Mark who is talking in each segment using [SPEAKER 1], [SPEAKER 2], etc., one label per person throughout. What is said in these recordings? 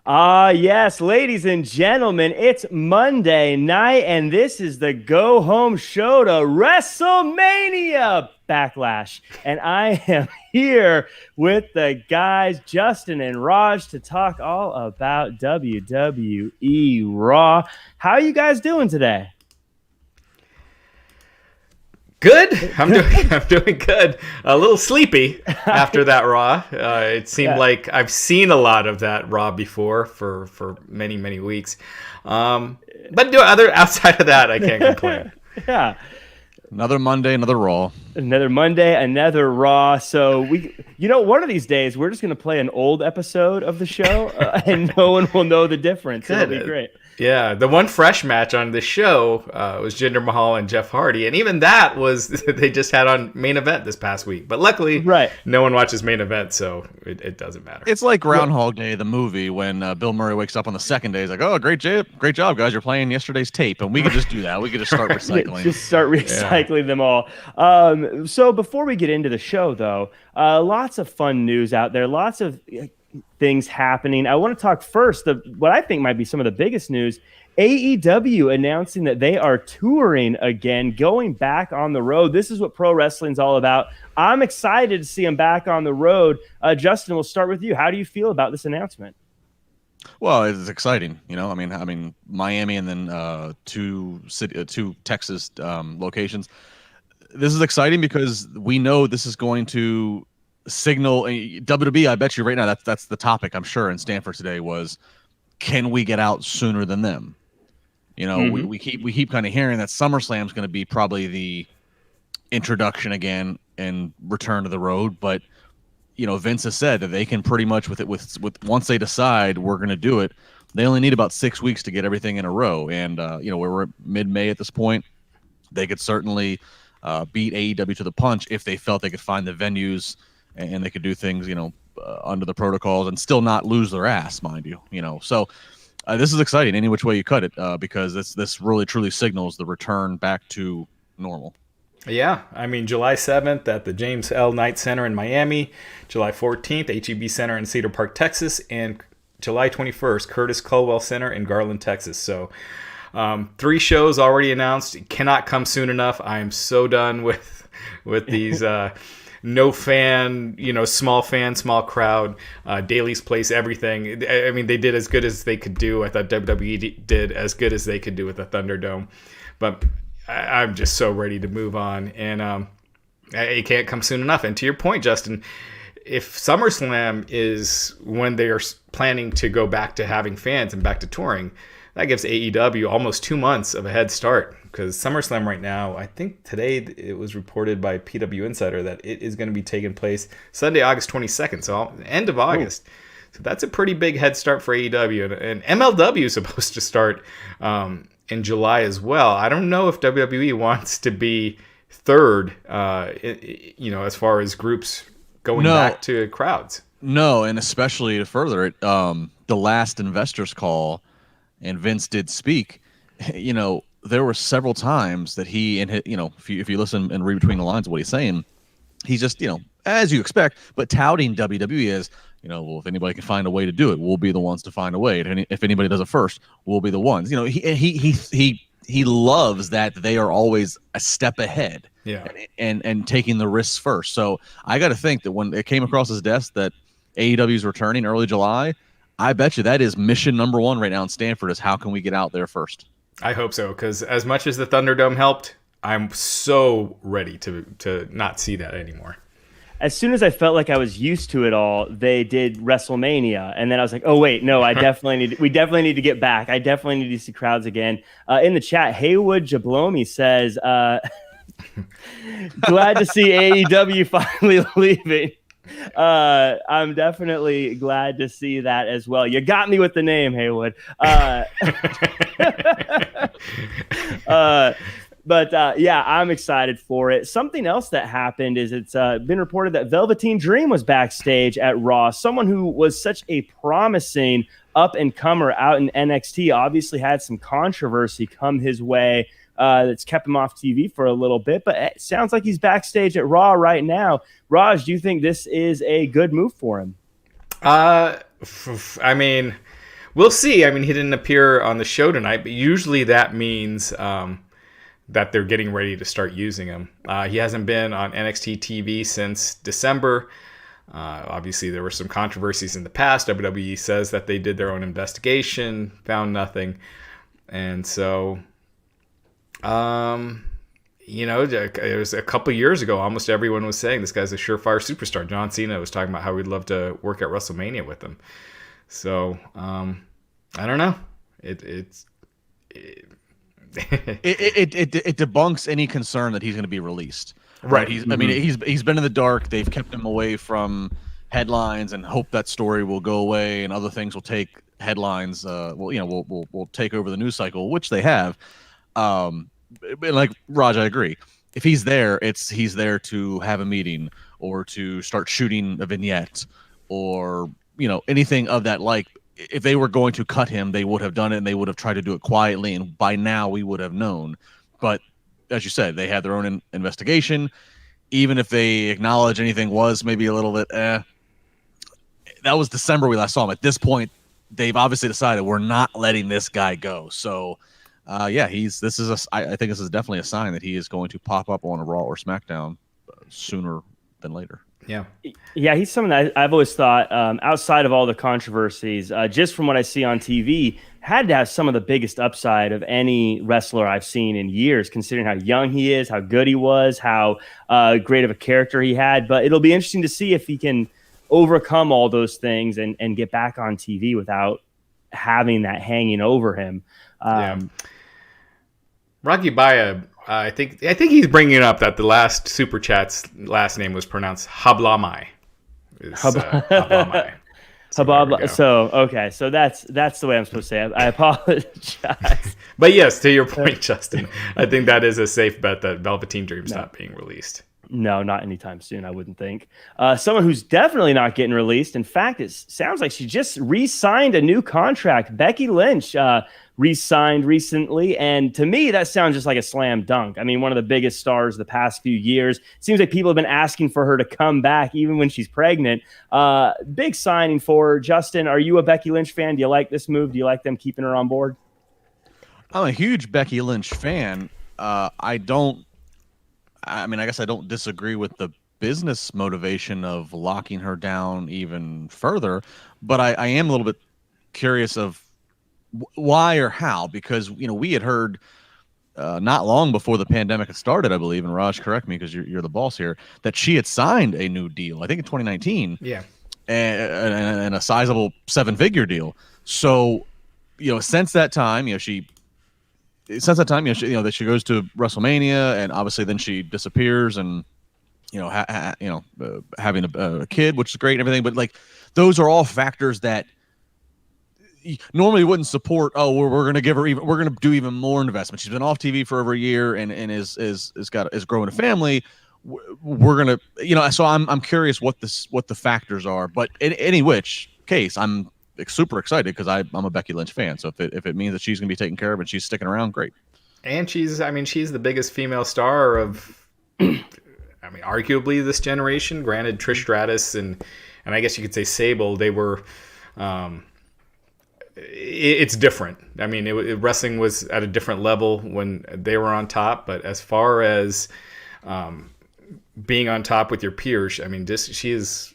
[SPEAKER 1] Yes, ladies and gentlemen, it's Monday night, and this is the go home show to WrestleMania Backlash. And I am here with the guys, Justin and Raj, to talk all about WWE RAW. How are you guys doing today?
[SPEAKER 2] Good. I'm doing good. A little sleepy after that Raw. It seemed like I've seen a lot of that Raw before for many weeks. But outside of that, I can't complain.
[SPEAKER 1] Yeah.
[SPEAKER 3] Another Monday, another Raw.
[SPEAKER 1] Another Monday, another Raw. So one of these days we're just going to play an old episode of the show, and no one will know the difference.
[SPEAKER 2] Good.
[SPEAKER 1] It'll be great.
[SPEAKER 2] Yeah, the one fresh match on the show was Jinder Mahal and Jeff Hardy, and even that was they just had on main event this past week. But luckily, no one watches main event, so it doesn't matter.
[SPEAKER 3] It's like Groundhog Day, the movie, when Bill Murray wakes up on the second day. He's like, "Oh, great job, guys! You're playing yesterday's tape," and we could just do that. We could just start recycling.
[SPEAKER 1] Just start recycling them all. So before we get into the show, though, lots of fun news out there. Lots of things happening. I want to talk first of what I think might be some of the biggest news. AEW announcing that they are touring again, going back on the road. This is what pro wrestling's all about. I'm excited to see them back on the road. Justin, we'll start with you. How do you feel about this announcement?
[SPEAKER 3] Well, it's exciting. I mean, Miami and then two Texas locations. This is exciting because we know this is going to signal WWE. I bet you right now that's the topic, I'm sure, in Stanford today was, can we get out sooner than them? We keep kind of hearing that SummerSlam is going to be probably the introduction again and return to the road, but Vince has said that they can pretty much with once they decide we're going to do it, they only need about 6 weeks to get everything in a row. And we're mid-May at this point. They could certainly beat AEW to the punch if they felt they could find the venues and they could do things, under the protocols and still not lose their ass, mind you. So this is exciting any which way you cut it, because this really truly signals the return back to normal.
[SPEAKER 2] Yeah, I mean, July 7th at the James L. Knight Center in Miami, July 14th, HEB Center in Cedar Park, Texas, and July 21st, Curtis Culwell Center in Garland, Texas. So 3 shows already announced. It cannot come soon enough. I am so done with these no fan, small fan, small crowd, Daily's Place, everything. I mean, they did as good as they could do. I thought WWE did as good as they could do with the Thunderdome. But I'm just so ready to move on. And it can't come soon enough. And to your point, Justin, if SummerSlam is when they are planning to go back to having fans and back to touring, that gives AEW almost 2 months of a head start, because SummerSlam right now, I think today it was reported by PW Insider that it is going to be taking place Sunday, August 22nd, so end of August. Ooh. So that's a pretty big head start for AEW, and MLW is supposed to start in July as well. I don't know if WWE wants to be third, as far as groups going back to crowds.
[SPEAKER 3] No, and especially to further it, the last investors call, and Vince did speak, there were several times that he and if you listen and read between the lines of what he's saying, he's just, as you expect, but touting WWE as, well, if anybody can find a way to do it, we'll be the ones to find a way. And if anybody does it first, we'll be the ones. He loves that they are always a step ahead.
[SPEAKER 2] Yeah.
[SPEAKER 3] And taking the risks first. So I got to think that when it came across his desk that AEW is returning early July, I bet you that is mission number 1 right now in Stanford is how can we get out there first?
[SPEAKER 2] I hope so, because as much as the Thunderdome helped, I'm so ready to not see that anymore.
[SPEAKER 1] As soon as I felt like I was used to it all, they did WrestleMania, and then I was like, "Oh wait, no, we definitely need to get back. I definitely need to see crowds again." In the chat, Haywood Jablomi says, "Glad to see AEW finally leaving." I'm definitely glad to see that as well. You got me with the name, Haywood. Yeah, I'm excited for it. Something else that happened is it's been reported that Velveteen Dream was backstage at Raw. Someone who was such a promising up-and-comer out in NXT, obviously had some controversy come his way that's kept him off TV for a little bit, but it sounds like he's backstage at Raw right now. Raj, do you think this is a good move for him?
[SPEAKER 2] I mean, we'll see. I mean, he didn't appear on the show tonight, but usually that means that they're getting ready to start using him. He hasn't been on NXT TV since December. Obviously, there were some controversies in the past. WWE says that they did their own investigation, found nothing. And so, it was a couple years ago, almost everyone was saying this guy's a surefire superstar. John Cena was talking about how he'd love to work at WrestleMania with him. So, I don't know. It
[SPEAKER 3] debunks any concern that he's going to be released. Right. I mean, he's been in the dark. They've kept him away from headlines and hope that story will go away and other things will take headlines. We'll take over the news cycle, which they have. Like Raj, I agree. If he's there, he's there to have a meeting or to start shooting a vignette or anything of that. Like, if they were going to cut him, they would have done it and they would have tried to do it quietly. And by now we would have known. But as you said, they had their own investigation. Even if they acknowledge anything was maybe a little bit, that was December we last saw him. At this point, they've obviously decided we're not letting this guy go. So, I think this is definitely a sign that he is going to pop up on a Raw or SmackDown sooner than later.
[SPEAKER 1] Yeah, he's someone that I've always thought, outside of all the controversies, just from what I see on TV, had to have some of the biggest upside of any wrestler I've seen in years, considering how young he is, how good he was, how great of a character he had. But it'll be interesting to see if he can overcome all those things and get back on TV without having that hanging over him.
[SPEAKER 2] Rocky Baya, I think he's bringing up that the last Super Chat's last name was pronounced Hablamai. Hablamai.
[SPEAKER 1] So that's the way I'm supposed to say it. I apologize.
[SPEAKER 2] But yes, to your point, Justin, I think that is a safe bet that Velveteen Dream's not being released.
[SPEAKER 1] No, not anytime soon, I wouldn't think. Someone who's definitely not getting released. In fact, it sounds like she just re-signed a new contract. Becky Lynch re-signed recently, and to me, that sounds just like a slam dunk. I mean, one of the biggest stars the past few years. It seems like people have been asking for her to come back, even when she's pregnant. Big signing for her. Justin, are you a Becky Lynch fan? Do you like this move? Do you like them keeping her on board?
[SPEAKER 3] I'm a huge Becky Lynch fan. I guess I don't disagree with the business motivation of locking her down even further, but I am a little bit curious of why or how, because we had heard not long before the pandemic had started, I believe, and Raj, correct me because you're the boss here, that she had signed a new deal, I think in 2019, and a sizable 7-figure deal. So since that time, that she goes to WrestleMania, and obviously then she disappears, and having a kid, which is great and everything, but like those are all factors that normally wouldn't support. We're going to give her we're going to do even more investment. She's been off TV for over a year and is growing a family. We're going to, so I'm curious what the factors are, but in any which case, I'm super excited because I'm a Becky Lynch fan. So if it means that she's going to be taken care of and she's sticking around, great.
[SPEAKER 2] And she's the biggest female star of, arguably this generation. Granted, Trish Stratus and I guess you could say Sable, they were, it's different. I mean, wrestling was at a different level when they were on top. But as far as being on top with your peers, I mean, she was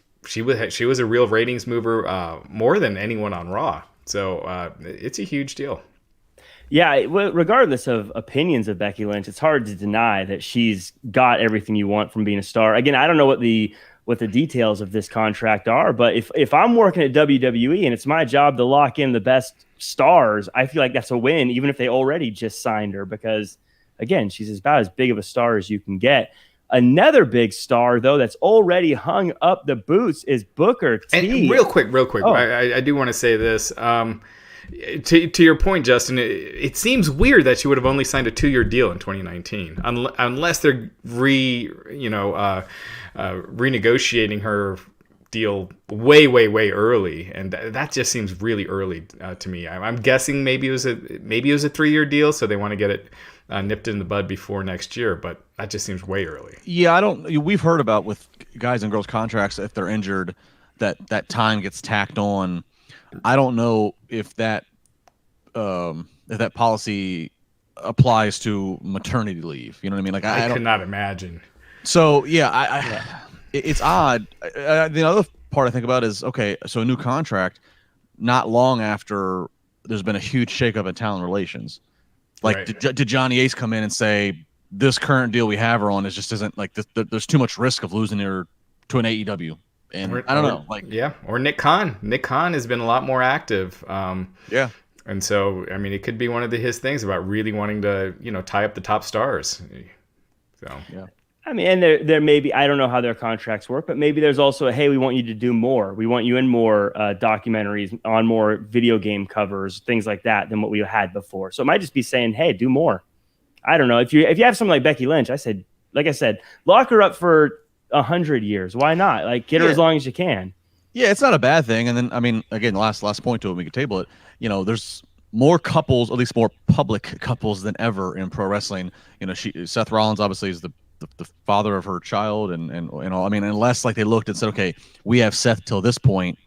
[SPEAKER 2] a real ratings mover, more than anyone on Raw. So it's a huge deal.
[SPEAKER 1] Yeah, regardless of opinions of Becky Lynch, it's hard to deny that she's got everything you want from being a star. Again, I don't know what the details of this contract are, but if I'm working at WWE and it's my job to lock in the best stars, I feel like that's a win, even if they already just signed her, because again, she's about as big of a star as you can get. Another big star, though, that's already hung up the boots is Booker T.
[SPEAKER 2] And real quick, I do want to say this. To your point, Justin, it seems weird that she would have only signed a 2-year deal in 2019, unless they're renegotiating her deal way early, and that just seems really early to me. I'm guessing maybe it was a 3-year deal, so they want to get it nipped in the bud before next year, but that just seems way early.
[SPEAKER 3] Yeah, we've heard about with guys and girls contracts, if they're injured, that time gets tacked on. I don't know if that policy applies to maternity leave. You know what I mean? Like
[SPEAKER 2] I could not imagine.
[SPEAKER 3] So yeah, it's odd. The other part I think about is, okay, so a new contract, not long after there's been a huge shakeup in talent relations. Like,
[SPEAKER 2] Right.
[SPEAKER 3] did Johnny Ace come in and say, this current deal we have her on is just isn't like this, there's too much risk of losing her to an AEW? And I don't know, like,
[SPEAKER 2] or Nick Khan. Nick Khan has been a lot more active.
[SPEAKER 3] Yeah.
[SPEAKER 2] And so, I mean, it could be one of his things about really wanting to, tie up the top stars. So,
[SPEAKER 3] yeah.
[SPEAKER 1] I mean, and there may be, I don't know how their contracts work, but maybe there's also hey, we want you to do more. We want you in more documentaries, on more video game covers, things like that than what we had before. So it might just be saying, hey, do more. I don't know. If you have something like Becky Lynch, like I said, lock her up for 100 years. Why not? Like, get her as long as you can.
[SPEAKER 3] Yeah, it's not a bad thing. And then, I mean, again, last point to it, we could table it. There's more couples, at least more public couples than ever in pro wrestling. Seth Rollins obviously is the father of her child and all. I mean, unless like they looked and said, okay, we have Seth till this point,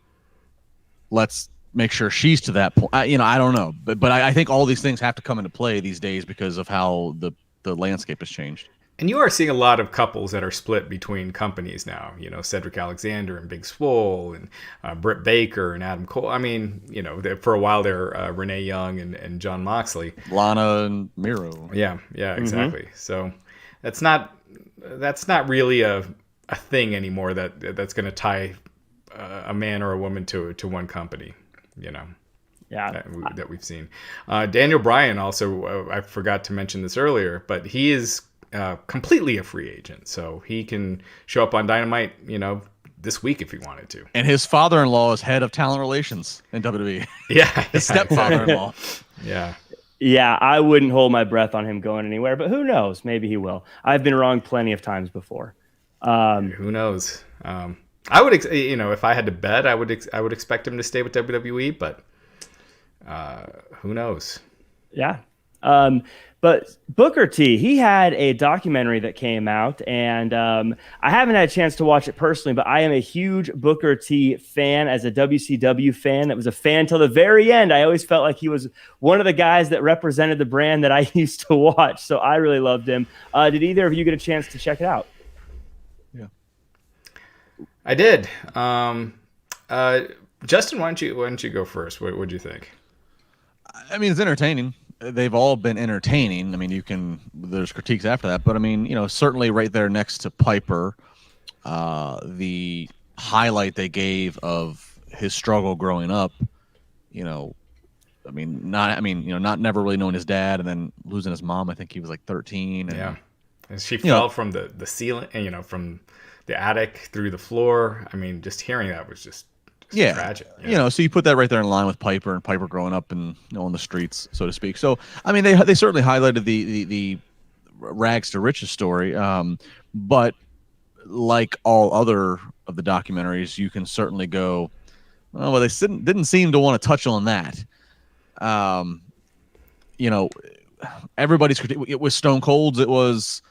[SPEAKER 3] let's make sure she's to that point. I don't know, but I think all these things have to come into play these days because of how the landscape has changed.
[SPEAKER 2] And you are seeing a lot of couples that are split between companies now. Cedric Alexander and Big Swole and Britt Baker and Adam Cole. I mean, for a while there, Renee Young and John Moxley,
[SPEAKER 3] Lana and Miro.
[SPEAKER 2] Yeah, exactly. Mm-hmm. So that's not really a thing anymore that's going to tie a man or a woman to one company.
[SPEAKER 1] Yeah,
[SPEAKER 2] that we've seen. Daniel Bryan also, I forgot to mention this earlier, but he is completely a free agent, so he can show up on Dynamite, this week if he wanted to.
[SPEAKER 3] And his father-in-law is head of talent relations in WWE.
[SPEAKER 2] Yeah,
[SPEAKER 3] his stepfather-in-law.
[SPEAKER 2] Yeah.
[SPEAKER 1] Yeah, I wouldn't hold my breath on him going anywhere, but who knows? Maybe he will. I've been wrong plenty of times before.
[SPEAKER 2] Who knows? I would, if I had to bet, I would expect him to stay with WWE, but who knows?
[SPEAKER 1] Yeah. But Booker T, he had a documentary that came out, and I haven't had a chance to watch it personally, but I am a huge Booker T fan. As a WCW fan that was a fan till the very end, I always felt like he was one of the guys that represented the brand that I used to watch, so I really loved him. Did either of you get a chance to check it out?
[SPEAKER 3] Yeah,
[SPEAKER 2] I did. Justin, why don't you go first? What would you think?
[SPEAKER 3] I mean, it's entertaining. They've all been entertaining. I mean, there's critiques after that, but I mean, certainly right there next to Piper, the highlight they gave of his struggle growing up, not never really knowing his dad and then losing his mom. I think he was like 13. And,
[SPEAKER 2] yeah. And she fell from the ceiling, from the attic through the floor. I mean, just hearing that was just tragic. Yeah.
[SPEAKER 3] So you put that right there in line with Piper and Piper growing up and on the streets, so to speak. So I mean, they certainly highlighted the rags to riches story, but like all other of the documentaries, you can certainly go, well, they didn't seem to want to touch on that. Everybody's critique. It was Stone Cold's. It was.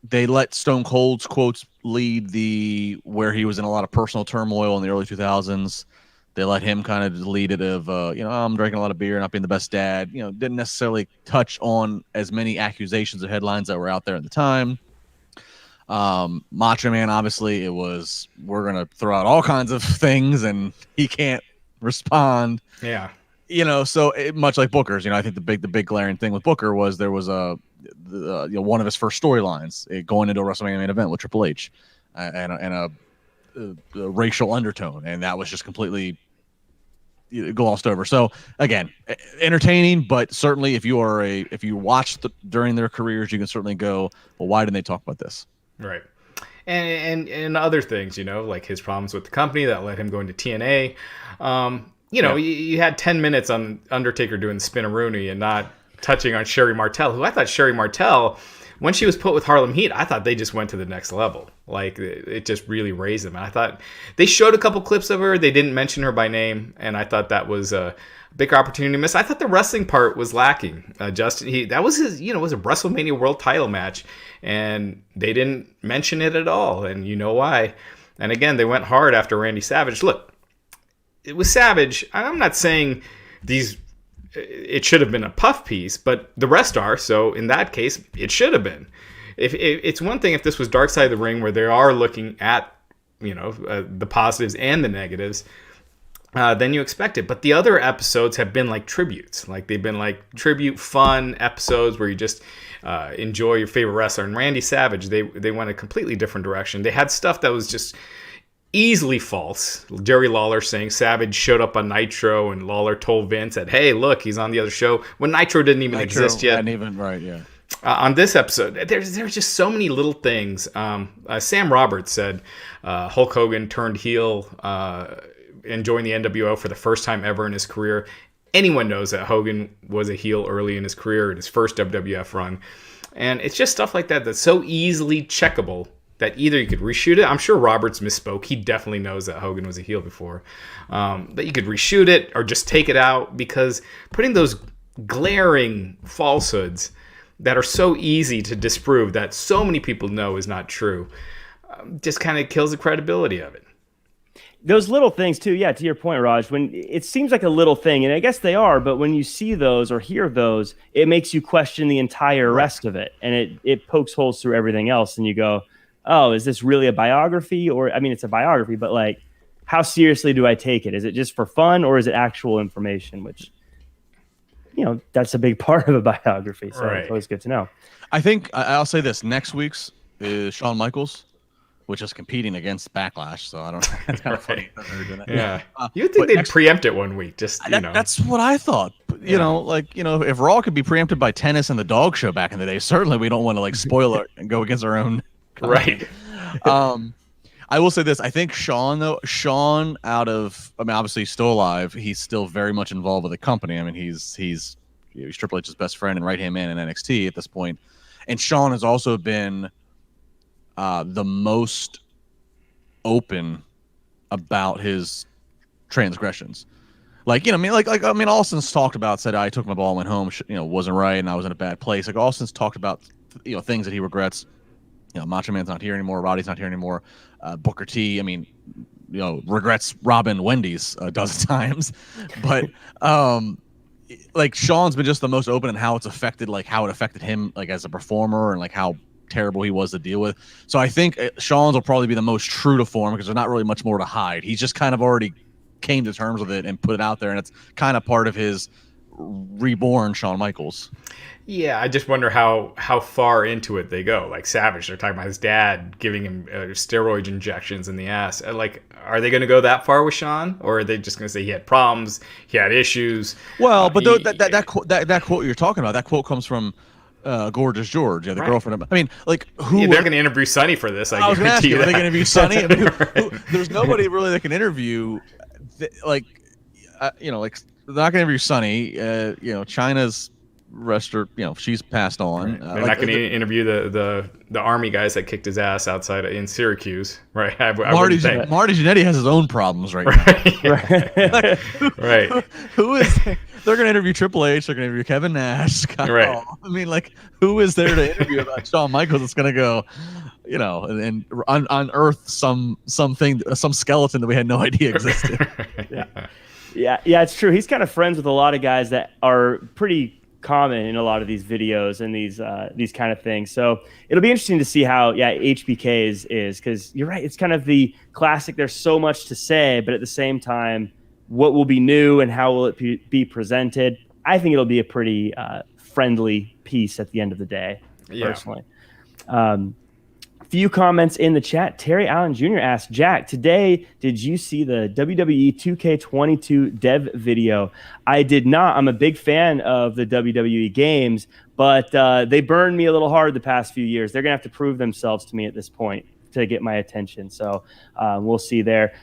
[SPEAKER 3] They let Stone Cold's quotes lead where he was in a lot of personal turmoil in the early 2000s. They let him kind of lead it of, I'm drinking a lot of beer, not being the best dad. Didn't necessarily touch on as many accusations or headlines that were out there at the time. Macho Man, obviously, it was, we're going to throw out all kinds of things and he can't respond.
[SPEAKER 2] Yeah.
[SPEAKER 3] So much like Booker's, I think the big glaring thing with Booker was there was one of his first storylines going into a WrestleMania main event with Triple H, and a racial undertone, and that was just completely glossed over. So again, entertaining, but certainly if you watch during their careers, you can certainly go, well, why didn't they talk about this?
[SPEAKER 2] Right. And other things, like his problems with the company that let him go into TNA. You had 10 minutes on Undertaker doing Spinaroonie and not touching on Sherry Martel, who I thought Sherry Martel, when she was put with Harlem Heat, I thought they just went to the next level. Like, it just really raised them. And I thought they showed a couple clips of her. They didn't mention her by name, and I thought that was a big opportunity miss. I thought the wrestling part was lacking. Justin, that was his, was a WrestleMania World Title match, and they didn't mention it at all, and you know why. And again, they went hard after Randy Savage. Look, with Savage, I'm not saying it should have been a puff piece, but the rest are. So in that case, it should have been. If it's one thing if this was Dark Side of the Ring, where they are looking at the positives and the negatives, then you expect it. But the other episodes have been like tributes. Like they've been like tribute fun episodes where you just enjoy your favorite wrestler. And Randy Savage, they went a completely different direction. They had stuff that was just easily false. Jerry Lawler saying Savage showed up on Nitro, and Lawler told Vince that, hey, look, he's on the other show when Nitro didn't even exist yet. On this episode, there's just so many little things. Sam Roberts said Hulk Hogan turned heel and joined the NWO for the first time ever in his career. Anyone knows that Hogan was a heel early in his career, in his first WWF run. And it's just stuff like that that's so easily checkable that either you could reshoot it. I'm sure Roberts misspoke. He definitely knows that Hogan was a heel before. That you could reshoot it or just take it out, because putting those glaring falsehoods that are so easy to disprove, that so many people know is not true, just kind of kills the credibility of it.
[SPEAKER 1] Those little things too, yeah, to your point, Raj, when it seems like a little thing, and I guess they are, but when you see those or hear those, it makes you question the entire rest of it, and it pokes holes through everything else, and you go, oh, is this really a biography? Or, I mean, it's a biography, but like, how seriously do I take it? Is it just for fun, or is it actual information? Which, that's a big part of a biography, so It's always good to know.
[SPEAKER 3] I think I'll say this: next week's is Shawn Michaels, which is competing against Backlash. So I don't know. It's kind of funny.
[SPEAKER 2] Yeah, you'd think they'd preempt it one week.
[SPEAKER 3] That's what I thought. You know, if Raw could be preempted by tennis and the dog show back in the day, certainly we don't want to spoil it and go against our own.
[SPEAKER 2] Right.
[SPEAKER 3] I will say this: I think Shawn, obviously he's still alive. He's still very much involved with the company. I mean, he's Triple H's best friend and right hand man in NXT at this point. And Shawn has also been the most open about his transgressions. Austin's talked about, said I took my ball and went home, wasn't right, and I was in a bad place. Like Austin's talked about, things that he regrets. Macho Man's not here anymore. Roddy's not here anymore. Booker T, regrets robbing Wendy's a dozen times. But Shawn's been just the most open in how it's affected, how it affected him, as a performer, and how terrible he was to deal with. So I think Shawn's will probably be the most true to form, because there's not really much more to hide. He's just kind of already came to terms with it and put it out there, and it's kind of part of his reborn Shawn Michaels.
[SPEAKER 2] Yeah, I just wonder how far into it they go. Like Savage, they're talking about his dad giving him steroid injections in the ass. Are they going to go that far with Shawn, or are they just going to say he had problems, he had issues?
[SPEAKER 3] Well, but that quote you're talking about, that quote comes from Gorgeous George, the girlfriend. They're going
[SPEAKER 2] to interview Sonny for this.
[SPEAKER 3] I was going to ask you, are they going to interview Sonny? There's nobody really that can interview. They're not going to interview Sonny. China's wrestler, she's passed on.
[SPEAKER 2] They're not going to interview the army guys that kicked his ass outside in Syracuse, right?
[SPEAKER 3] Marty Jannetty has his own problems right now.
[SPEAKER 2] Right.
[SPEAKER 3] Who is? They're going to interview Triple H. They're going to interview Kevin Nash. Scott Hall. I mean, who is there to interview about Shawn Michaels? That's going to go, and unearth some skeleton that we had no idea existed.
[SPEAKER 1] Yeah, it's true. He's kind of friends with a lot of guys that are pretty common in a lot of these videos and these kind of things. So it'll be interesting to see how HBK is, because you're right. It's kind of the classic. There's so much to say, but at the same time, what will be new and how will it be presented? I think it'll be a pretty friendly piece at the end of the day, personally. Few comments in the chat. Terry Allen Jr. asked, Jack, today, did you see the WWE 2K22 dev video? I did not. I'm a big fan of the WWE games, but they burned me a little hard the past few years. They're going to have to prove themselves to me at this point to get my attention. So we'll see there.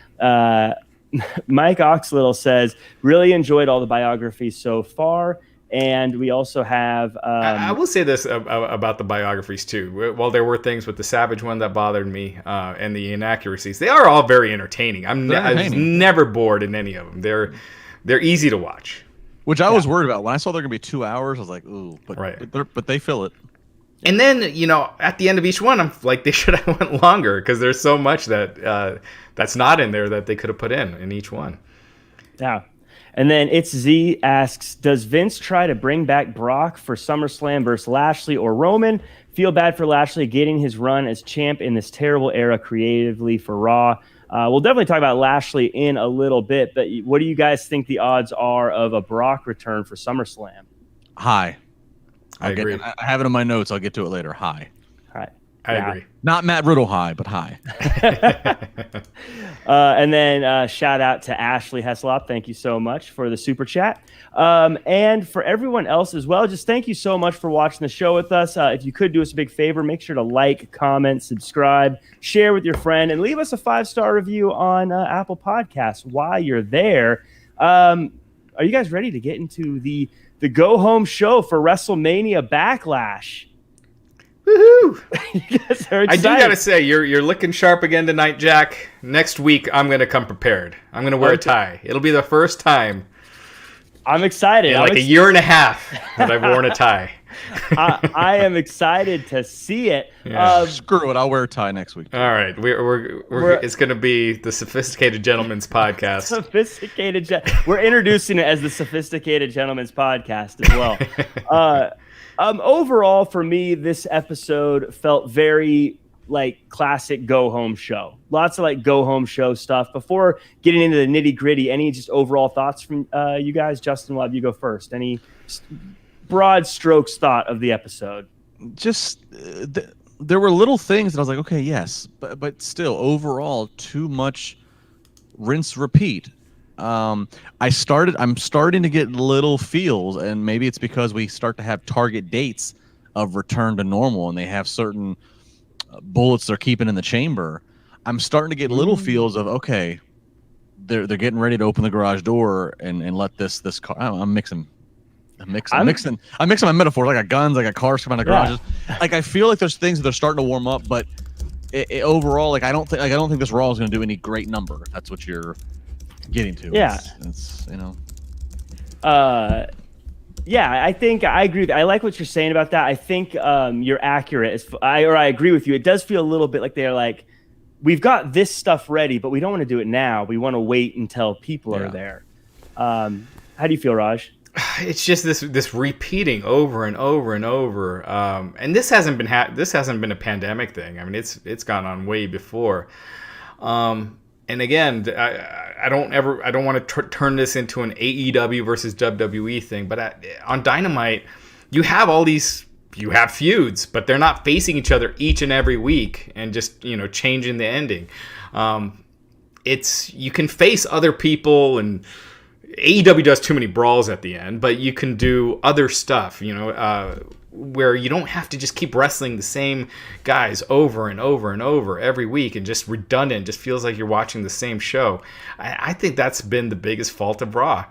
[SPEAKER 1] Mike Oxlittle says, really enjoyed all the biographies so far. And we also have...
[SPEAKER 2] I will say this about the biographies, too. While there were things with the Savage one that bothered me and the inaccuracies, they are all very entertaining. I was never bored in any of them. They're easy to watch.
[SPEAKER 3] Which I was worried about. When I saw they're going to be 2 hours, I was like, ooh. But they fill it.
[SPEAKER 2] And then, at the end of each one, I'm like, they should have went longer, because there's so much that's not in there that they could have put in each one.
[SPEAKER 1] Yeah. And then It's Z asks, does Vince try to bring back Brock for SummerSlam versus Lashley or Roman? Feel bad for Lashley getting his run as champ in this terrible era creatively for Raw. We'll definitely talk about Lashley in a little bit, but what do you guys think the odds are of a Brock return for SummerSlam?
[SPEAKER 3] High.
[SPEAKER 2] I agree.
[SPEAKER 3] I have it in my notes. I'll get to it later. High.
[SPEAKER 1] All right.
[SPEAKER 2] I agree.
[SPEAKER 3] Not Matt Riddle high, but high.
[SPEAKER 1] And then shout out to Ashley Heslop. Thank you so much for the super chat. And for everyone else as well, just thank you so much for watching the show with us. If you could do us a big favor, make sure to like, comment, subscribe, share with your friend, and leave us a 5-star review on Apple Podcasts while you're there. Are you guys ready to get into the go-home show for WrestleMania Backlash?
[SPEAKER 2] Woohoo!
[SPEAKER 1] You guys are excited.
[SPEAKER 2] I do gotta say, you're looking sharp again tonight, Jack. Next week, I'm gonna come prepared. I'm gonna wear a tie. It'll be the first time
[SPEAKER 1] I'm excited.
[SPEAKER 2] in like a year and a half that I've worn a tie.
[SPEAKER 1] I am excited to see it.
[SPEAKER 2] Yeah.
[SPEAKER 3] Screw it. I'll wear a tie next week.
[SPEAKER 2] All right, we're it's gonna be the Sophisticated Gentleman's Podcast.
[SPEAKER 1] We're introducing it as the Sophisticated Gentleman's Podcast as well. Overall, for me, this episode felt very like classic go home show. Lots of like go home show stuff. Before getting into the nitty gritty, any just overall thoughts from you guys? Justin, we'll have you go first. Any broad strokes thought of the episode?
[SPEAKER 3] Just there were little things that I was like, okay, yes, but still, overall, too much rinse repeat. I'm starting to get little feels, and maybe it's because we start to have target dates of return to normal, and they have certain bullets they're keeping in the chamber. I'm starting to get little feels of, okay, they're getting ready to open the garage door and let this car. I'm mixing my metaphors. I got guns, I got cars coming out of garages. Like, I feel like there's things that they're starting to warm up, but overall, like I don't think this Raw is going to do any great number. If that's what you're getting to.
[SPEAKER 1] Yeah,
[SPEAKER 3] it's
[SPEAKER 1] yeah, I think I agree. I like what you're saying about that. I think you're accurate. I agree with you. It does feel a little bit like they're like, we've got this stuff ready, but we don't want to do it now. We want to wait until people are there. How do you feel, Raj?
[SPEAKER 2] It's just this repeating over and over and over. And this hasn't been a pandemic thing. I mean, it's gone on way before. And again, I don't want to turn this into an AEW versus WWE thing, but on Dynamite, you have feuds, but they're not facing each other each and every week and just, changing the ending. You can face other people, and AEW does too many brawls at the end, but you can do other stuff, where you don't have to just keep wrestling the same guys over and over and over every week and just redundant. Just feels like you're watching the same show. I think that's been the biggest fault of Raw.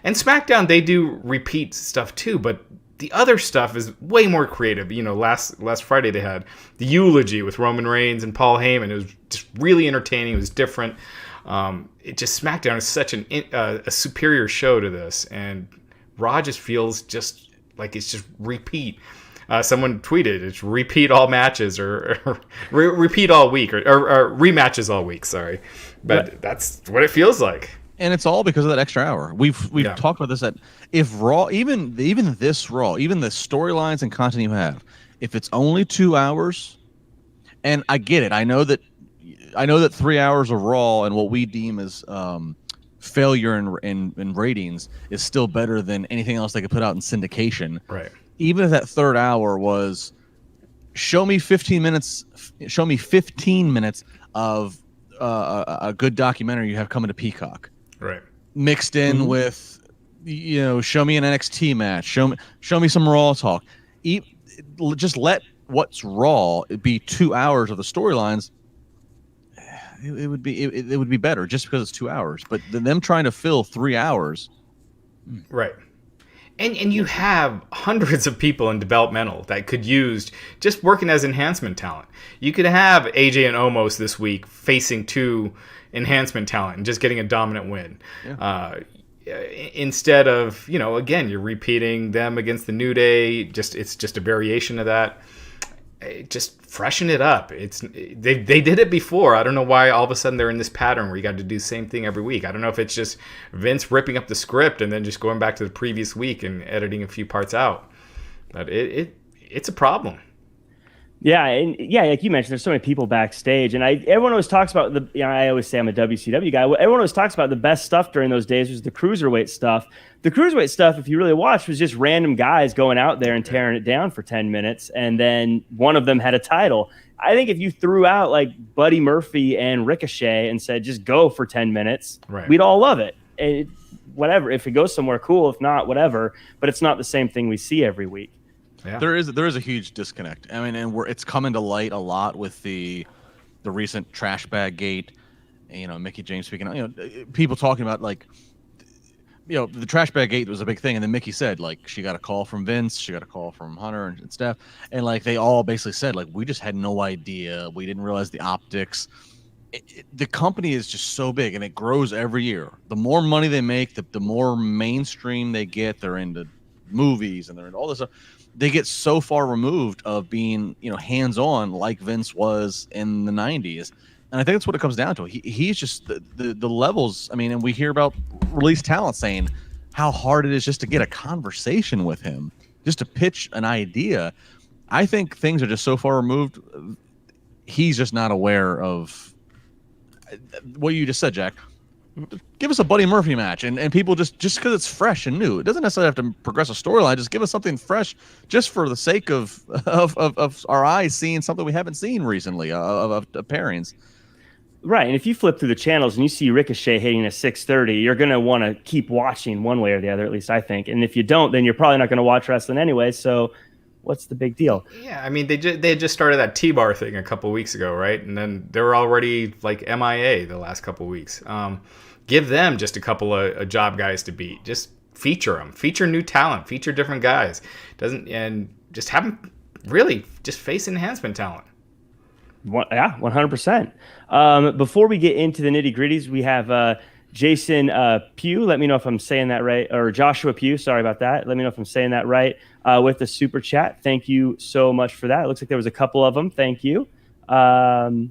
[SPEAKER 2] And SmackDown, they do repeat stuff too, but the other stuff is way more creative. Last Friday they had the eulogy with Roman Reigns and Paul Heyman. It was just really entertaining. It was different. SmackDown is such a superior show to this, and Raw just feels just like it's just repeat. Someone tweeted, it's repeat all matches or repeat all week or rematches all week. Sorry, but that's what it feels like.
[SPEAKER 3] And it's all because of that extra hour. We've talked about this. That if Raw, even this Raw, even the storylines and content you have, if it's only 2 hours, and I get it. I know that 3 hours of Raw and what we deem as failure in ratings is still better than anything else they could put out in syndication.
[SPEAKER 2] Right.
[SPEAKER 3] Even if that third hour was show me 15 minutes of a good documentary you have coming to Peacock.
[SPEAKER 2] Right.
[SPEAKER 3] Mixed in with, show me an NXT match, show me some Raw talk. Just let what's Raw be 2 hours of the storylines. It would be better just because it's 2 hours. But them trying to fill 3 hours,
[SPEAKER 2] right? And you have hundreds of people in developmental that could use just working as enhancement talent. You could have AJ and Omos this week facing 2 enhancement talent and just getting a dominant win. Yeah. Instead of, again, you're repeating them against the New Day. It's just a variation of that. just freshen it up. They did it before. I don't know why all of a sudden they're in this pattern where you got to do the same thing every week. I don't know if it's just Vince ripping up the script and then just going back to the previous week and editing a few parts out. But it's a problem.
[SPEAKER 1] Yeah, and yeah, like you mentioned, there's so many people backstage, and everyone always talks about I always say I'm a WCW guy. Everyone always talks about the best stuff during those days was the cruiserweight stuff. The cruiserweight stuff, if you really watch, was just random guys going out there and tearing it down for 10 minutes, and then one of them had a title. I think if you threw out like Buddy Murphy and Ricochet and said just go for 10 minutes,
[SPEAKER 2] right,
[SPEAKER 1] we'd all love it. Whatever, if it goes somewhere, cool. If not, whatever. But it's not the same thing we see every week.
[SPEAKER 3] Yeah. There is a huge disconnect. I mean, and it's coming to light a lot with the recent trash bag gate. Mickey James speaking. People talking about like, the trash bag gate was a big thing, and then Mickey said like she got a call from Vince, she got a call from Hunter and Steph, and like they all basically said like we just had no idea, we didn't realize the optics. The company is just so big, and it grows every year. The more money they make, the more mainstream they get. They're into movies and they're into all this stuff. They get so far removed of being, hands-on like Vince was in the 90s. And I think that's what it comes down to. He's just the levels. I mean, and we hear about released talent saying how hard it is just to get a conversation with him, just to pitch an idea. I think things are just so far removed. He's just not aware of what you just said, Jack. Give us a Buddy Murphy match, and people just because it's fresh and new. It doesn't necessarily have to progress a storyline. Just give us something fresh, just for the sake of our eyes seeing something we haven't seen recently of pairings.
[SPEAKER 1] Right, and if you flip through the channels and you see Ricochet hitting a 630, you're going to want to keep watching one way or the other, at least I think. And if you don't, then you're probably not going to watch wrestling anyway, so what's the big deal?
[SPEAKER 2] Yeah, I mean, they had just started that T-bar thing a couple weeks ago, right? And then they were already like MIA the last couple weeks. Give them just a couple of job guys to beat. Just feature them. Feature new talent. Feature different guys. And just have them really just face enhancement talent.
[SPEAKER 1] Yeah, 100%. Before we get into the nitty-gritties, we have Jason Pugh. Let me know if I'm saying that right. Or Joshua Pugh. Sorry about that. Let me know if I'm saying that right. With the super chat. Thank you so much for that. It looks like there was a couple of them. Thank you. Let's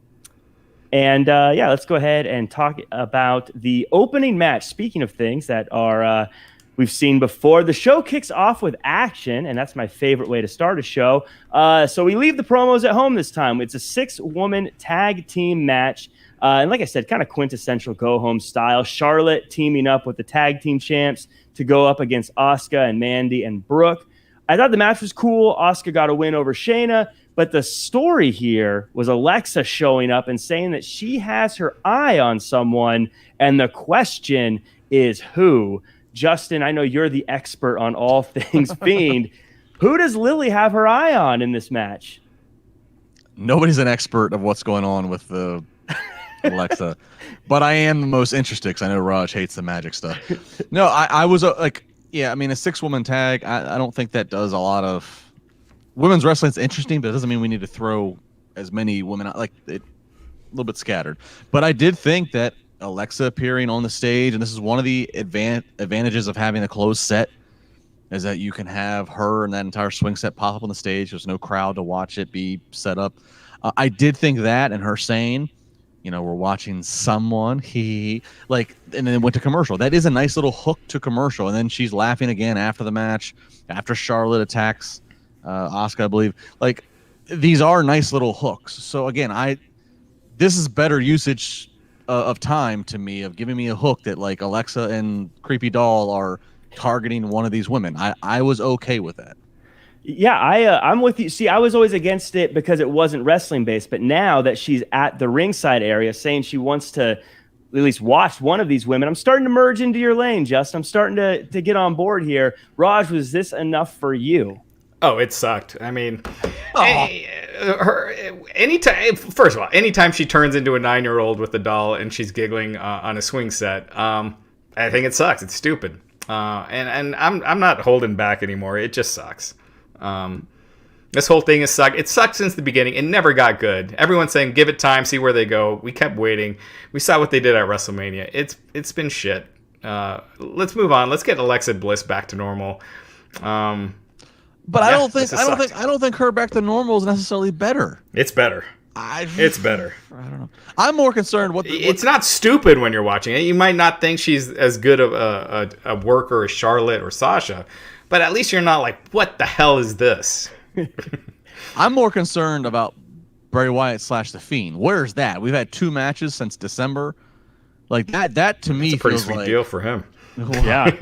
[SPEAKER 1] go ahead and talk about the opening match. Speaking of things that are we've seen before, the show kicks off with action, and that's my favorite way to start a show. So we leave the promos at home this time. It's a 6-woman tag team match. And like I said, kind of quintessential go-home style. Charlotte teaming up with the tag team champs to go up against Asuka and Mandy and Brooke. I thought the match was cool. Asuka got a win over Shayna. But the story here was Alexa showing up and saying that she has her eye on someone. And the question is who? Justin, I know you're the expert on all things Fiend. Who does Lily have her eye on in this match?
[SPEAKER 3] Nobody's an expert of what's going on with the Alexa. But I am the most interested because I know Raj hates the magic stuff. No, I was a 6-woman tag. I don't think that does a lot of... Women's wrestling's interesting, but it doesn't mean we need to throw as many women out. Like, a little bit scattered. But I did think that Alexa appearing on the stage, and this is one of the advantages of having a closed set, is that you can have her and that entire swing set pop up on the stage. There's no crowd to watch it be set up. I did think that, and her saying, we're watching someone, and then it went to commercial. That is a nice little hook to commercial. And then she's laughing again after the match, after Charlotte attacks Asuka, I believe. Like, these are nice little hooks. So again, this is better usage of time to me, of giving me a hook that like Alexa and Creepy Doll are targeting one of these women. I was okay with that. Yeah,
[SPEAKER 1] I'm with you. See, I was always against it because it wasn't wrestling based, but now that she's at the ringside area saying she wants to at least watch one of these women, I'm starting to merge into your lane, Justin. I'm starting to get on board here. Raj, was this enough for you?
[SPEAKER 2] Oh, it sucked. I mean, anytime she turns into a 9-year-old with a doll and she's giggling on a swing set, I think it sucks. It's stupid. And I'm not holding back anymore. It just sucks. This whole thing has sucked. It sucked since the beginning. It never got good. Everyone's saying, give it time, see where they go. We kept waiting. We saw what they did at WrestleMania. It's been shit. Let's move on. Let's get Alexa Bliss back to normal.
[SPEAKER 3] But
[SPEAKER 2] Yeah,
[SPEAKER 3] I don't think her back to normal is necessarily better.
[SPEAKER 2] It's better. It's better.
[SPEAKER 3] I don't know. I'm more concerned.
[SPEAKER 2] It's not stupid when you're watching it. You might not think she's as good of a worker as Charlotte or Sasha, but at least you're not like, what the hell is this?
[SPEAKER 3] I'm more concerned about Bray Wyatt / The Fiend. Where's that? We've had 2 matches since December. Like that to me
[SPEAKER 2] It's a pretty
[SPEAKER 3] feels
[SPEAKER 2] sweet
[SPEAKER 3] like
[SPEAKER 2] deal for him.
[SPEAKER 1] Yeah.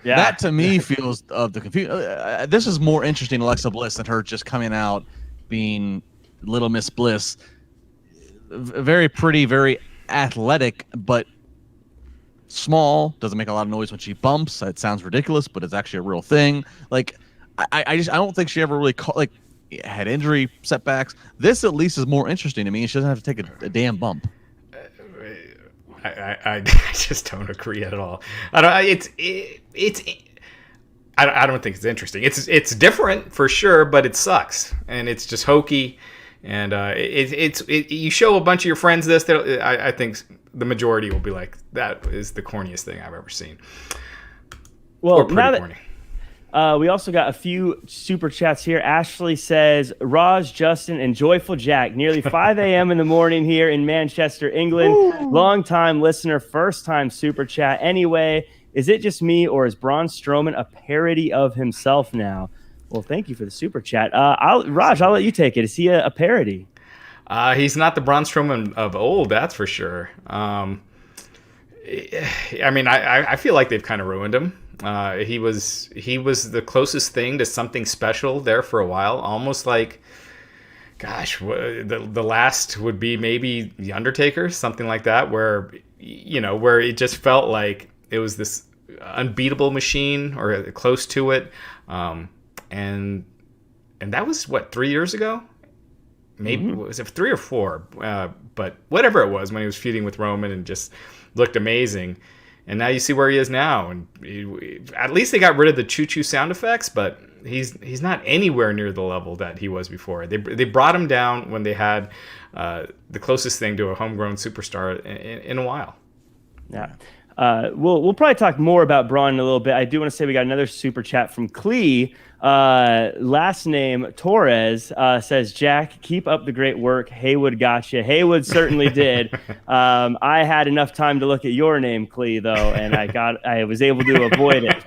[SPEAKER 1] Yeah.
[SPEAKER 3] That to me feels of the confusion. This is more interesting, Alexa Bliss, than her just coming out being Little Miss Bliss. Very pretty, very athletic, but small. Doesn't make a lot of noise when she bumps. It sounds ridiculous, but it's actually a real thing. Like I don't think she ever really had injury setbacks. This at least is more interesting to me. She doesn't have to take a damn bump.
[SPEAKER 2] I just don't agree at all. I don't think it's interesting. It's different for sure, but it sucks and it's just hokey. And you show a bunch of your friends this, I think the majority will be like, that is the corniest thing I've ever seen.
[SPEAKER 1] Well,
[SPEAKER 2] or pretty corny.
[SPEAKER 1] We also got a few super chats here. Ashley says, Raj, Justin, and Joyful Jack, nearly 5 a.m. in the morning here in Manchester, England. Woo! Long-time listener, first-time super chat. Anyway, is it just me, or is Braun Strowman a parody of himself now? Well, thank you for the super chat. Raj, I'll let you take it. Is he a parody?
[SPEAKER 2] He's not the Braun Strowman of old, that's for sure. I mean, I feel like they've kind of ruined him. He was the closest thing to something special there for a while, almost like, gosh, the last would be maybe The Undertaker, something like that, where it just felt like it was this unbeatable machine or close to it, and that was 3 years ago, maybe was it 3 or 4? But whatever it was, when he was feuding with Roman and just looked amazing. And now you see where he is now, and at least they got rid of the choo-choo sound effects, but he's not anywhere near the level that he was before. They brought him down when they had the closest thing to a homegrown superstar in a while.
[SPEAKER 1] Yeah. We'll probably talk more about Braun in a little bit. I do want to say we got another super chat from Clee. Last name Torres says, Jack, keep up the great work. Haywood got you. Haywood certainly did. I had enough time to look at your name, Clee, though, and I was able to avoid it.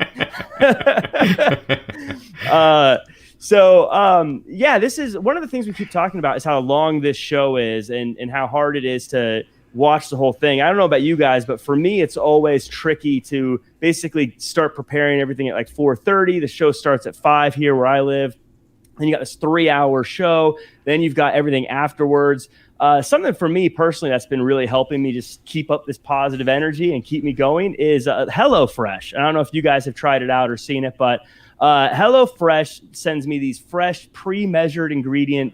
[SPEAKER 1] This is one of the things we keep talking about is how long this show is and how hard it is to watch the whole thing. I don't know about you guys, but for me, it's always tricky to basically start preparing everything at like 4:30. The show starts at 5 here where I live. Then you got this 3-hour show. Then you've got everything afterwards. Something for me personally that's been really helping me just keep up this positive energy and keep me going is HelloFresh. I don't know if you guys have tried it out or seen it, but HelloFresh sends me these fresh, pre-measured ingredient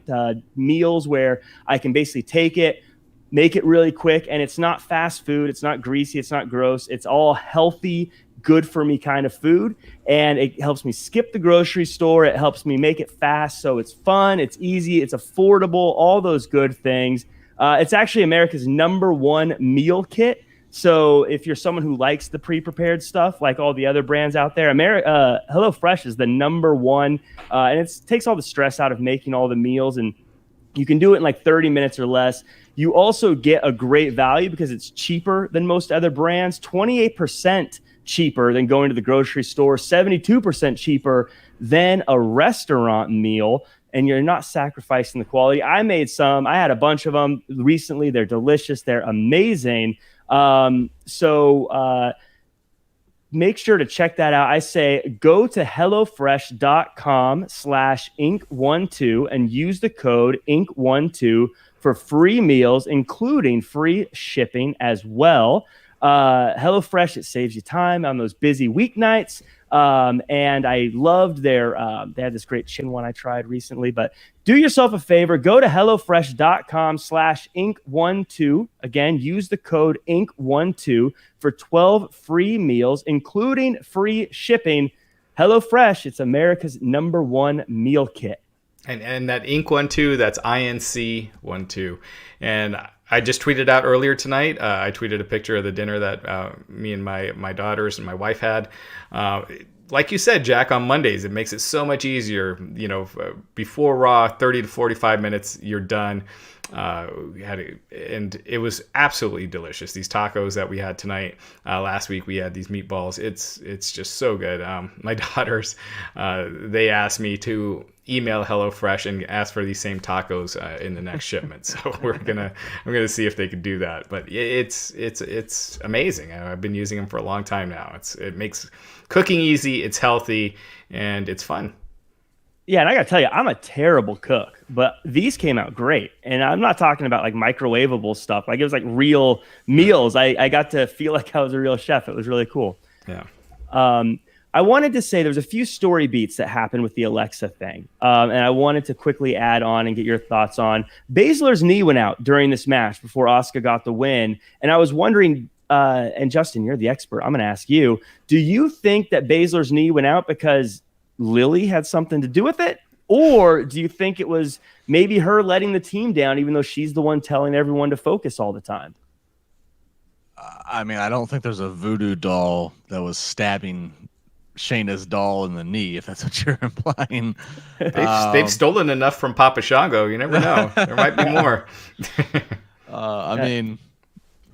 [SPEAKER 1] meals where I can basically take it, make it really quick, and it's not fast food. It's not greasy. It's not gross. It's all healthy, good for me kind of food, and it helps me skip the grocery store. It helps me make it fast, so it's fun, it's easy, it's affordable, all those good things. It's actually America's #1 meal kit. So if you're someone who likes the pre-prepared stuff, like all the other brands out there, HelloFresh is the #1, and it takes all the stress out of making all the meals, and you can do it in like 30 minutes or less. You also get a great value because it's cheaper than most other brands, 28% cheaper than going to the grocery store, 72% cheaper than a restaurant meal, and you're not sacrificing the quality. I made some. I had a bunch of them recently. They're delicious. They're amazing. Make sure to check that out. I say go to HelloFresh.com/Inc12 and use the code Inc12 for free meals, including free shipping as well. HelloFresh, it saves you time on those busy weeknights. And I loved they had this great chicken one I tried recently, but do yourself a favor, go to HelloFresh.com/Inc12. Again, use the code Inc12 for 12 free meals, including free shipping. HelloFresh, it's America's #1 meal kit.
[SPEAKER 2] And that Inc12, that's INC12. And I just tweeted out earlier tonight. I tweeted a picture of the dinner that me and my daughters and my wife had. like you said, Jack, on Mondays, it makes it so much easier. Before Raw, 30 to 45 minutes, you're done. And it was absolutely delicious. These tacos that we had tonight, last week we had these meatballs. It's just so good. My daughters, they asked me to email HelloFresh and ask for these same tacos in the next shipment. So I'm gonna see if they could do that. But it's amazing. I've been using them for a long time now. It makes cooking easy. It's healthy and it's fun.
[SPEAKER 1] Yeah, and I got to tell you, I'm a terrible cook, but these came out great. And I'm not talking about like microwavable stuff. Like it was like real meals. I got to feel like I was a real chef. It was really cool.
[SPEAKER 2] Yeah.
[SPEAKER 1] I wanted to say there's a few story beats that happened with the Alexa thing. And I wanted to quickly add on and get your thoughts on. Baszler's knee went out during this match before Asuka got the win. And I was wondering, and Justin, you're the expert. I'm going to ask you, do you think that Baszler's knee went out because Lily had something to do with it? Or do you think it was maybe her letting the team down, even though she's the one telling everyone to focus all the time?
[SPEAKER 3] I mean, I don't think there's a voodoo doll that was stabbing Shayna's doll in the knee, if that's what you're implying.
[SPEAKER 2] They've stolen enough from Papa Shango. You never know. There might be more.
[SPEAKER 3] I mean,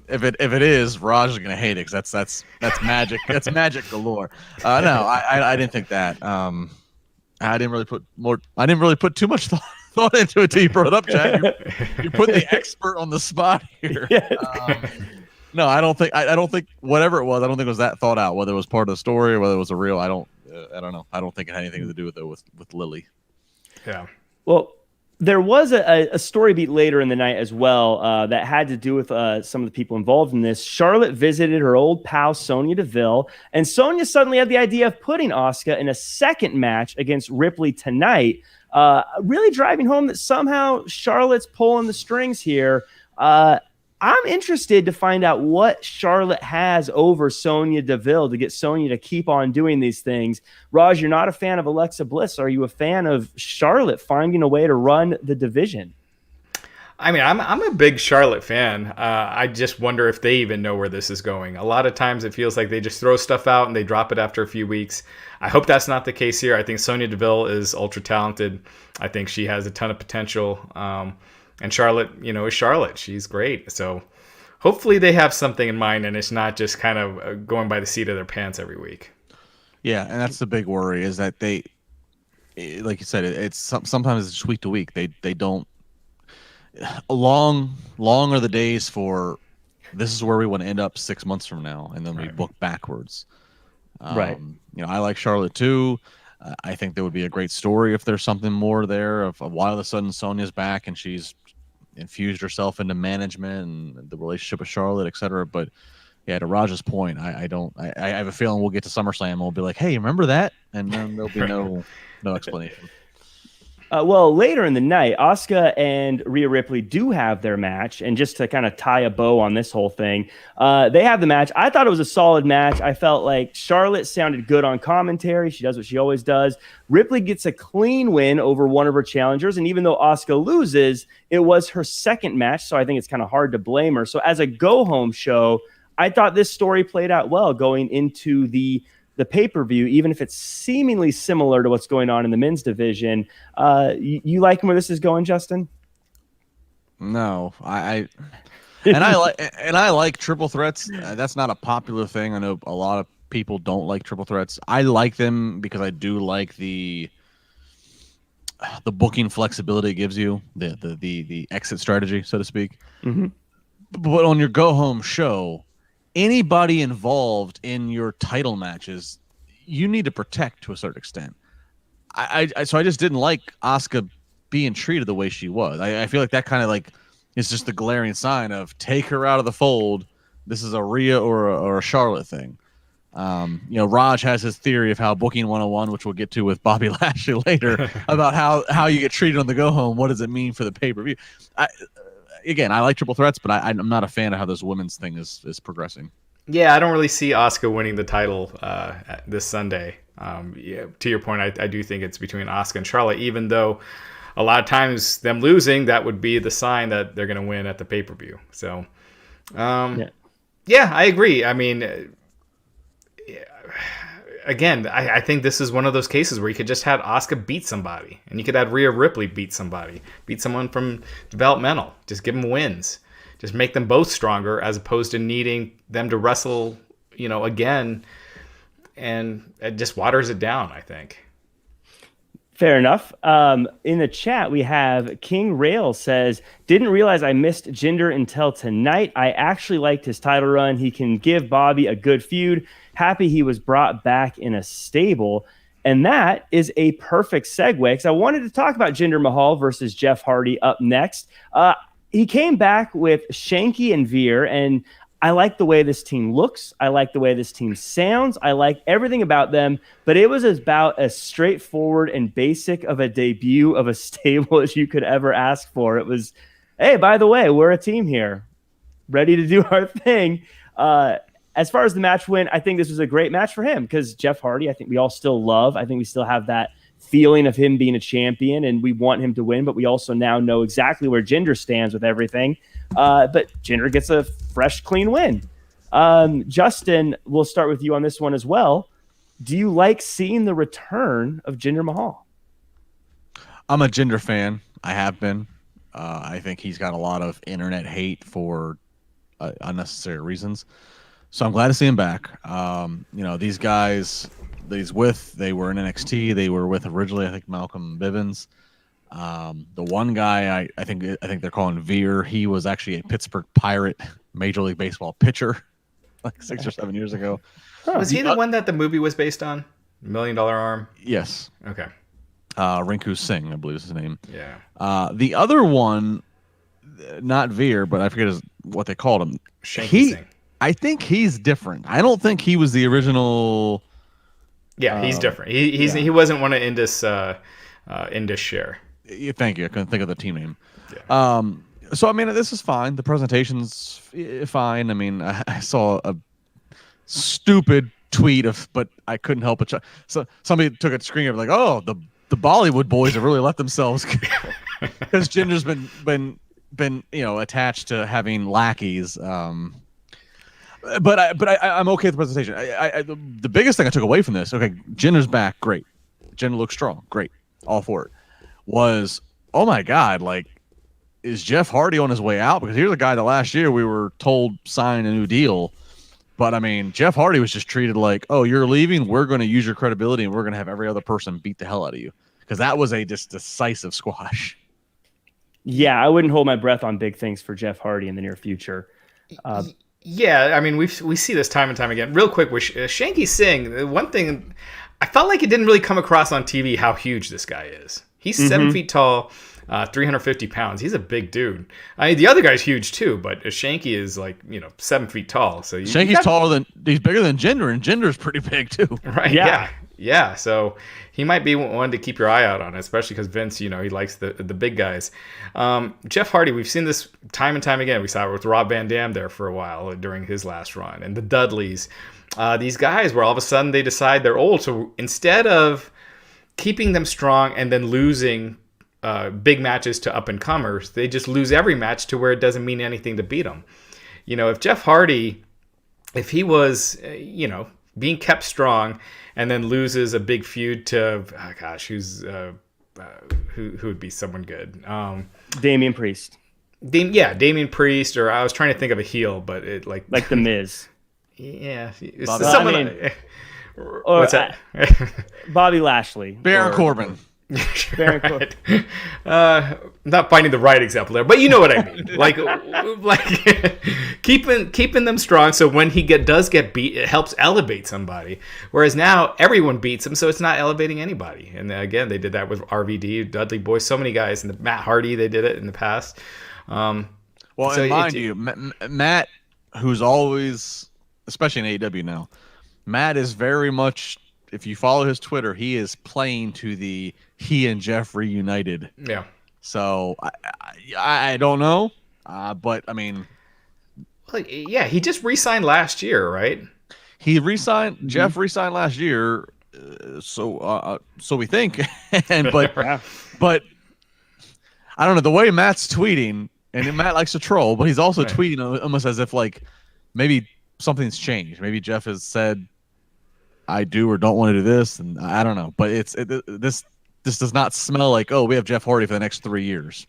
[SPEAKER 3] if it is, Raj is gonna hate it because that's magic. That's magic galore. No, I didn't think that. I didn't really put too much thought into it till you brought it up, Jack. You put the expert on the spot here. No, I don't think whatever it was, I don't think it was that thought out. Whether it was part of the story or whether it was a real, I don't know. I don't think it had anything to do with it with Lily.
[SPEAKER 2] Yeah.
[SPEAKER 1] Well, there was a story beat later in the night as well that had to do with some of the people involved in this. Charlotte visited her old pal Sonya Deville, and Sonya suddenly had the idea of putting Asuka in a second match against Ripley tonight, really driving home that somehow Charlotte's pulling the strings here. I'm interested to find out what Charlotte has over Sonya Deville to get Sonya to keep on doing these things. Raj, you're not a fan of Alexa Bliss. Are you a fan of Charlotte finding a way to run the division?
[SPEAKER 2] I mean, I'm a big Charlotte fan. I just wonder if they even know where this is going. A lot of times it feels like they just throw stuff out and they drop it after a few weeks. I hope that's not the case here. I think Sonya Deville is ultra talented. I think she has a ton of potential. And Charlotte, is Charlotte. She's great. So hopefully they have something in mind and it's not just kind of going by the seat of their pants every week.
[SPEAKER 3] Yeah, and that's the big worry is that they, like you said, it's sometimes it's week to week. They don't. Long are the days for this is where we want to end up 6 months from now, and then we book backwards.
[SPEAKER 1] Right.
[SPEAKER 3] I like Charlotte too. I think there would be a great story if there's something more there of why all of a sudden Sonya's back and she's infused herself into management and the relationship with Charlotte, etc. But yeah, to Raj's point, I have a feeling we'll get to SummerSlam and we'll be like, hey, remember that? And then there'll be no explanation.
[SPEAKER 1] Well, later in the night, Asuka and Rhea Ripley do have their match. And just to kind of tie a bow on this whole thing, they have the match. I thought it was a solid match. I felt like Charlotte sounded good on commentary. She does what she always does. Ripley gets a clean win over one of her challengers. And even though Asuka loses, it was her second match. So I think it's kind of hard to blame her. So as a go-home show, I thought this story played out well going into the pay-per-view, even if it's seemingly similar to what's going on in the men's division. You liking where this is going, Justin?
[SPEAKER 3] No, I like triple threats. That's not a popular thing. I know a lot of people don't like triple threats. I like them because I do like the booking flexibility it gives you, the exit strategy, so to speak.
[SPEAKER 1] Mm-hmm.
[SPEAKER 3] But on your go-home show, anybody involved in your title matches, you need to protect to a certain extent. So I just didn't like Asuka being treated the way she was. I feel like that kind of like is just the glaring sign of take her out of the fold. This is a Rhea or a Charlotte thing. Raj has his theory of how booking 101, which we'll get to with Bobby Lashley later, about how you get treated on the go home. What does it mean for the pay-per-view? Again, I like triple threats, but I'm not a fan of how this women's thing is progressing.
[SPEAKER 2] Yeah, I don't really see Asuka winning the title this Sunday. To your point, I do think it's between Asuka and Charlotte, even though a lot of times them losing, that would be the sign that they're going to win at the pay-per-view. So, yeah, I agree. I mean, again, I think this is one of those cases where you could just have Asuka beat somebody, and you could have Rhea Ripley beat somebody, beat someone from developmental. Just give them wins. Just make them both stronger, as opposed to needing them to wrestle, again, and it just waters it down, I think.
[SPEAKER 1] Fair enough. In the chat, we have King Rail says, didn't realize I missed Jinder until tonight. I actually liked his title run. He can give Bobby a good feud. Happy he was brought back in a stable. And that is a perfect segue, because I wanted to talk about Jinder Mahal versus Jeff Hardy up next. He came back with Shanky and Veer, and I like the way this team looks. I like the way this team sounds. I like everything about them, but it was about as straightforward and basic of a debut of a stable as you could ever ask for. It was, hey, by the way, we're a team here, ready to do our thing. As far as the match win, I think this was a great match for him, because Jeff Hardy, I think we all still love. I think we still have that feeling of him being a champion, and we want him to win, but we also now know exactly where Jinder stands with everything. But Jinder gets a fresh, clean win. Justin, we'll start with you on this one as well. Do you like seeing the return of Jinder Mahal?
[SPEAKER 3] I'm a Jinder fan. I have been. I think he's got a lot of internet hate for unnecessary reasons. So I'm glad to see him back. These guys they were in NXT. They were with originally, I think, Malcolm Bivens. The one guy I think they're calling Veer. He was actually a Pittsburgh Pirate Major League Baseball pitcher, like 6 or 7 years ago.
[SPEAKER 2] Was he the one that the movie was based on? $1 Million Arm?
[SPEAKER 3] Yes.
[SPEAKER 2] Okay.
[SPEAKER 3] Rinku Singh, I believe is his name.
[SPEAKER 2] Yeah.
[SPEAKER 3] The other one, not Veer, but I forget what they called him.
[SPEAKER 2] Shanky Singh.
[SPEAKER 3] I think he's different. I don't think he was the original.
[SPEAKER 2] Yeah, he's different. He wasn't one of Indus share.
[SPEAKER 3] Thank you. I couldn't think of the team name.
[SPEAKER 2] Yeah.
[SPEAKER 3] So I mean, this is fine. The presentation's fine. I mean, I saw a stupid tweet but I couldn't help but so somebody took a screen of like, oh, the Bollywood boys have really let themselves, because Jinder's been attached to having lackeys. But I'm okay with the presentation. The biggest thing I took away from this, okay, Jinder's back, great. Jinder looks strong, great, all for it. Was, oh my God, like, is Jeff Hardy on his way out? Because here's a guy that last year we were told signed a new deal, but I mean, Jeff Hardy was just treated like, oh, you're leaving, we're going to use your credibility and we're going to have every other person beat the hell out of you, because that was a just decisive squash.
[SPEAKER 1] Yeah, I wouldn't hold my breath on big things for Jeff Hardy in the near future.
[SPEAKER 2] Yeah, I mean, we see this time and time again. Real quick, with Shanky Singh, one thing, I felt like it didn't really come across on TV how huge this guy is. He's 7 feet tall, 350 pounds. He's a big dude. I mean, the other guy's huge too, but Shanky is like 7 feet tall. So
[SPEAKER 3] he's bigger than Jinder, and Jinder's pretty big too.
[SPEAKER 2] Right? Yeah. So he might be one to keep your eye out on, especially because Vince, he likes the big guys. Jeff Hardy, we've seen this time and time again. We saw it with Rob Van Dam there for a while during his last run, and the Dudleys. These guys, where all of a sudden they decide they're old. So instead of keeping them strong and then losing big matches to up and comers, they just lose every match to where it doesn't mean anything to beat them. If Jeff Hardy, if he was, being kept strong and then loses a big feud to, who would be someone good?
[SPEAKER 1] Damian Priest.
[SPEAKER 2] Damian Priest, or I was trying to think of a heel, but it like
[SPEAKER 1] The Miz.
[SPEAKER 2] Yeah,
[SPEAKER 1] what's that? Bobby Lashley,
[SPEAKER 3] Baron Corbin.
[SPEAKER 1] Baron Corbin.
[SPEAKER 2] Not finding the right example there, but you know what I mean. like keeping them strong, so when he does get beat, it helps elevate somebody. Whereas now everyone beats him, so it's not elevating anybody. And again, they did that with RVD, Dudley Boy, so many guys, and Matt Hardy. They did it in the past. Well,
[SPEAKER 3] so mind you, Matt, who's always, especially in AEW now, Matt is very much, if you follow his Twitter, he is playing to the he and Jeff reunited.
[SPEAKER 2] Yeah.
[SPEAKER 3] So I don't know, but I mean,
[SPEAKER 2] well, yeah, he just re-signed last year, right?
[SPEAKER 3] He re-signed. Mm-hmm. Jeff re-signed last year, so we think. but I don't know, the way Matt's tweeting, and Matt likes to troll, but he's also tweeting almost as if like maybe something's changed. Maybe Jeff has said, I do or don't want to do this, and I don't know. But this does not smell like, oh, we have Jeff Hardy for the next 3 years.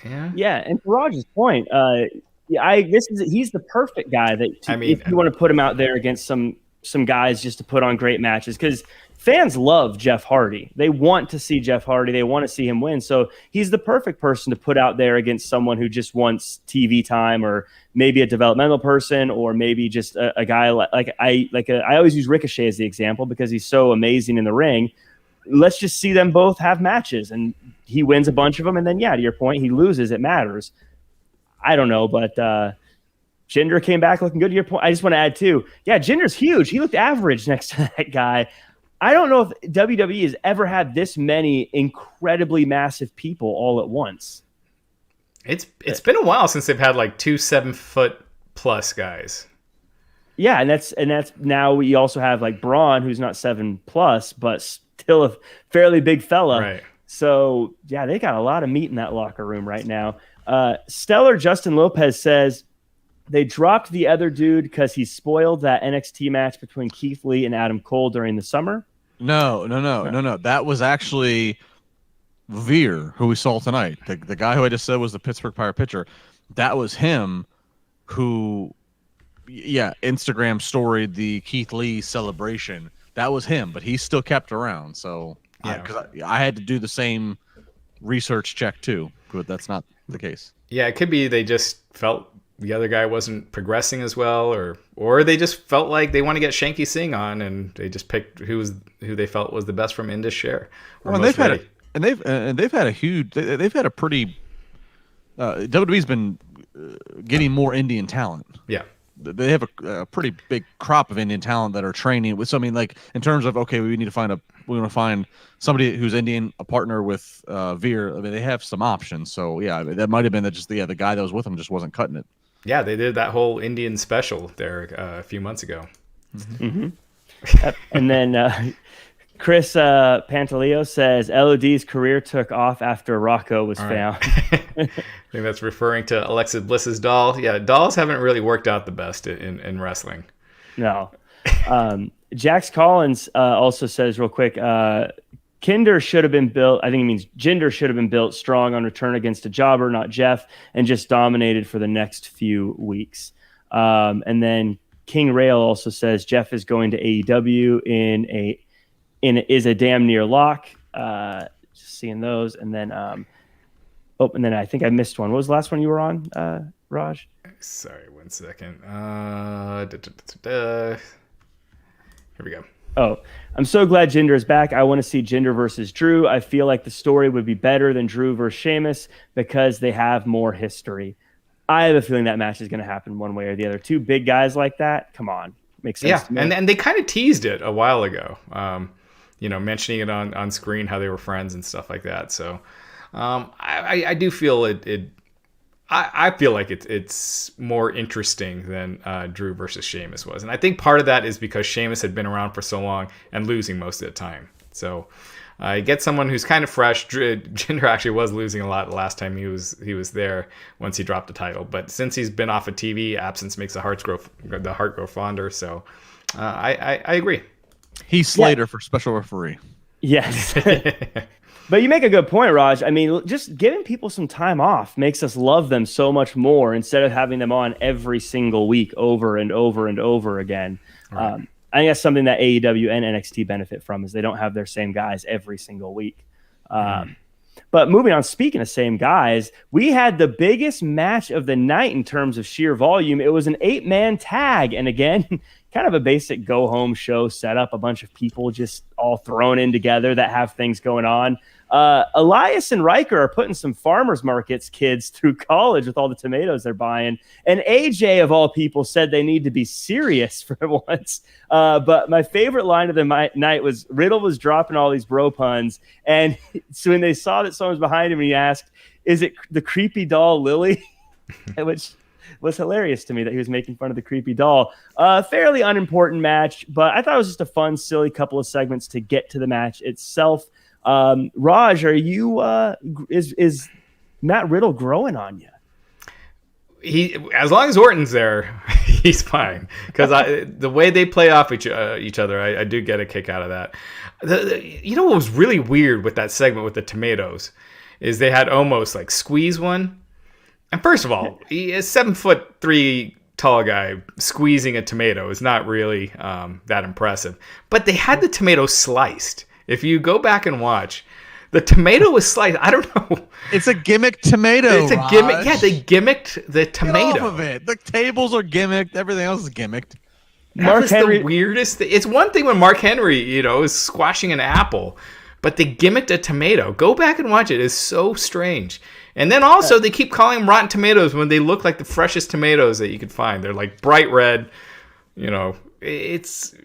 [SPEAKER 1] Yeah, and to Raj's point, he's the perfect guy if you want to put him out there against some guys just to put on great matches, because fans love Jeff Hardy. They want to see Jeff Hardy. They want to see him win. So he's the perfect person to put out there against someone who just wants TV time, or maybe a developmental person, or maybe just a guy I always use Ricochet as the example because he's so amazing in the ring. Let's just see them both have matches, and he wins a bunch of them, and then, to your point, he loses. It matters. I don't know, but Jinder came back looking good. To your point, I just want to add too. Yeah, Jinder's huge. He looked average next to that guy. I don't know if WWE has ever had this many incredibly massive people all at once.
[SPEAKER 2] It's been a while since they've had like 2 7-foot plus guys.
[SPEAKER 1] Yeah, and that's now we also have like Braun, who's not 7+, but still a fairly big fella.
[SPEAKER 2] Right.
[SPEAKER 1] So yeah, they got a lot of meat in that locker room right now. Stellar Justin Lopez says they dropped the other dude because he spoiled that NXT match between Keith Lee and Adam Cole during the summer.
[SPEAKER 3] No. That was actually Veer, who we saw tonight. The guy who I just said was the Pittsburgh Pirate pitcher. That was him who, Instagram storied the Keith Lee celebration. That was him, but he still kept around. So, because I had to do the same research check too, but that's not the case.
[SPEAKER 2] Yeah, it could be they just felt the other guy wasn't progressing as well, or they just felt like they want to get Shanky Singh on, and they just picked who they felt was the best from Indus Share.
[SPEAKER 3] They've had a pretty WWE's been getting more Indian talent.
[SPEAKER 2] Yeah.
[SPEAKER 3] They have a pretty big crop of Indian talent that are training with. So I mean, like in terms of we want to find somebody who's Indian, a partner with Veer. I mean, they have some options. So yeah, that might have been the guy that was with them just wasn't cutting it.
[SPEAKER 2] Yeah, they did that whole Indian special there a few months ago.
[SPEAKER 1] Mm-hmm. And then Chris Pantaleo says LOD's career took off after Rocco was found.
[SPEAKER 2] I think that's referring to Alexa Bliss's doll. Yeah, dolls haven't really worked out the best in wrestling.
[SPEAKER 1] No. Jax Collins also says real quick, Kinder should have been built. I think he means Jinder should have been built strong on return against a jobber, not Jeff, and just dominated for the next few weeks. And then King Rail also says Jeff is going to AEW is a damn near lock. Just seeing those, and then and then I think I missed one. What was the last one you were on, Raj?
[SPEAKER 2] Sorry, 1 second. Here we go.
[SPEAKER 1] Oh, I'm so glad Jinder is back. I want to see Jinder versus Drew. I feel like the story would be better than Drew versus Sheamus because they have more history. I have a feeling that match is going to happen one way or the other. Two big guys like that, come on, makes sense.
[SPEAKER 2] Yeah, and they kind of teased it a while ago. Mentioning it on screen how they were friends and stuff like that. So I do feel it. I feel like it's more interesting than Drew versus Sheamus was. And I think part of that is because Sheamus had been around for so long and losing most of the time. So get someone who's kind of fresh. Jinder actually was losing a lot the last time he was there once he dropped the title. But since he's been off of TV, absence makes the heart grow fonder. So I agree.
[SPEAKER 3] He's Slater for special referee.
[SPEAKER 1] Yes. But you make a good point, Raj. I mean, just giving people some time off makes us love them so much more instead of having them on every single week over and over and over again. Right. I think that's something that AEW and NXT benefit from is they don't have their same guys every single week. But moving on, speaking of same guys, we had the biggest match of the night in terms of sheer volume. It was an 8-man tag. And again, kind of a basic go-home show setup, a bunch of people just all thrown in together that have things going on. Elias and Riker are putting some farmers markets kids through college with all the tomatoes they're buying. And AJ, of all people, said they need to be serious for once. But my favorite line of the night was Riddle was dropping all these bro puns. And so when they saw that someone was behind him, he asked, is it the creepy doll Lily? Which was hilarious to me that he was making fun of the creepy doll. Fairly unimportant match, but I thought it was just a fun, silly couple of segments to get to the match itself. Raj, are you is Matt Riddle growing on you?
[SPEAKER 2] As long as Orton's there, he's fine. Because the way they play off each other, I do get a kick out of that. You know what was really weird with that segment with the tomatoes is they had almost like squeeze one. And first of all, he is 7'3" tall guy squeezing a tomato is not really that impressive. But they had the tomato sliced. If you go back and watch, the tomato was sliced. I don't know.
[SPEAKER 3] It's a gimmick tomato.
[SPEAKER 2] It's a gimmick. Yeah, they gimmicked the tomato.
[SPEAKER 3] Get off of it. The tables are gimmicked. Everything else is gimmicked.
[SPEAKER 2] Mark Henry, the weirdest thing. It's one thing when Mark Henry, is squashing an apple, but they gimmicked a tomato. Go back and watch it. It's so strange. And then also they keep calling them rotten tomatoes when they look like the freshest tomatoes that you could find. They're like bright red. It's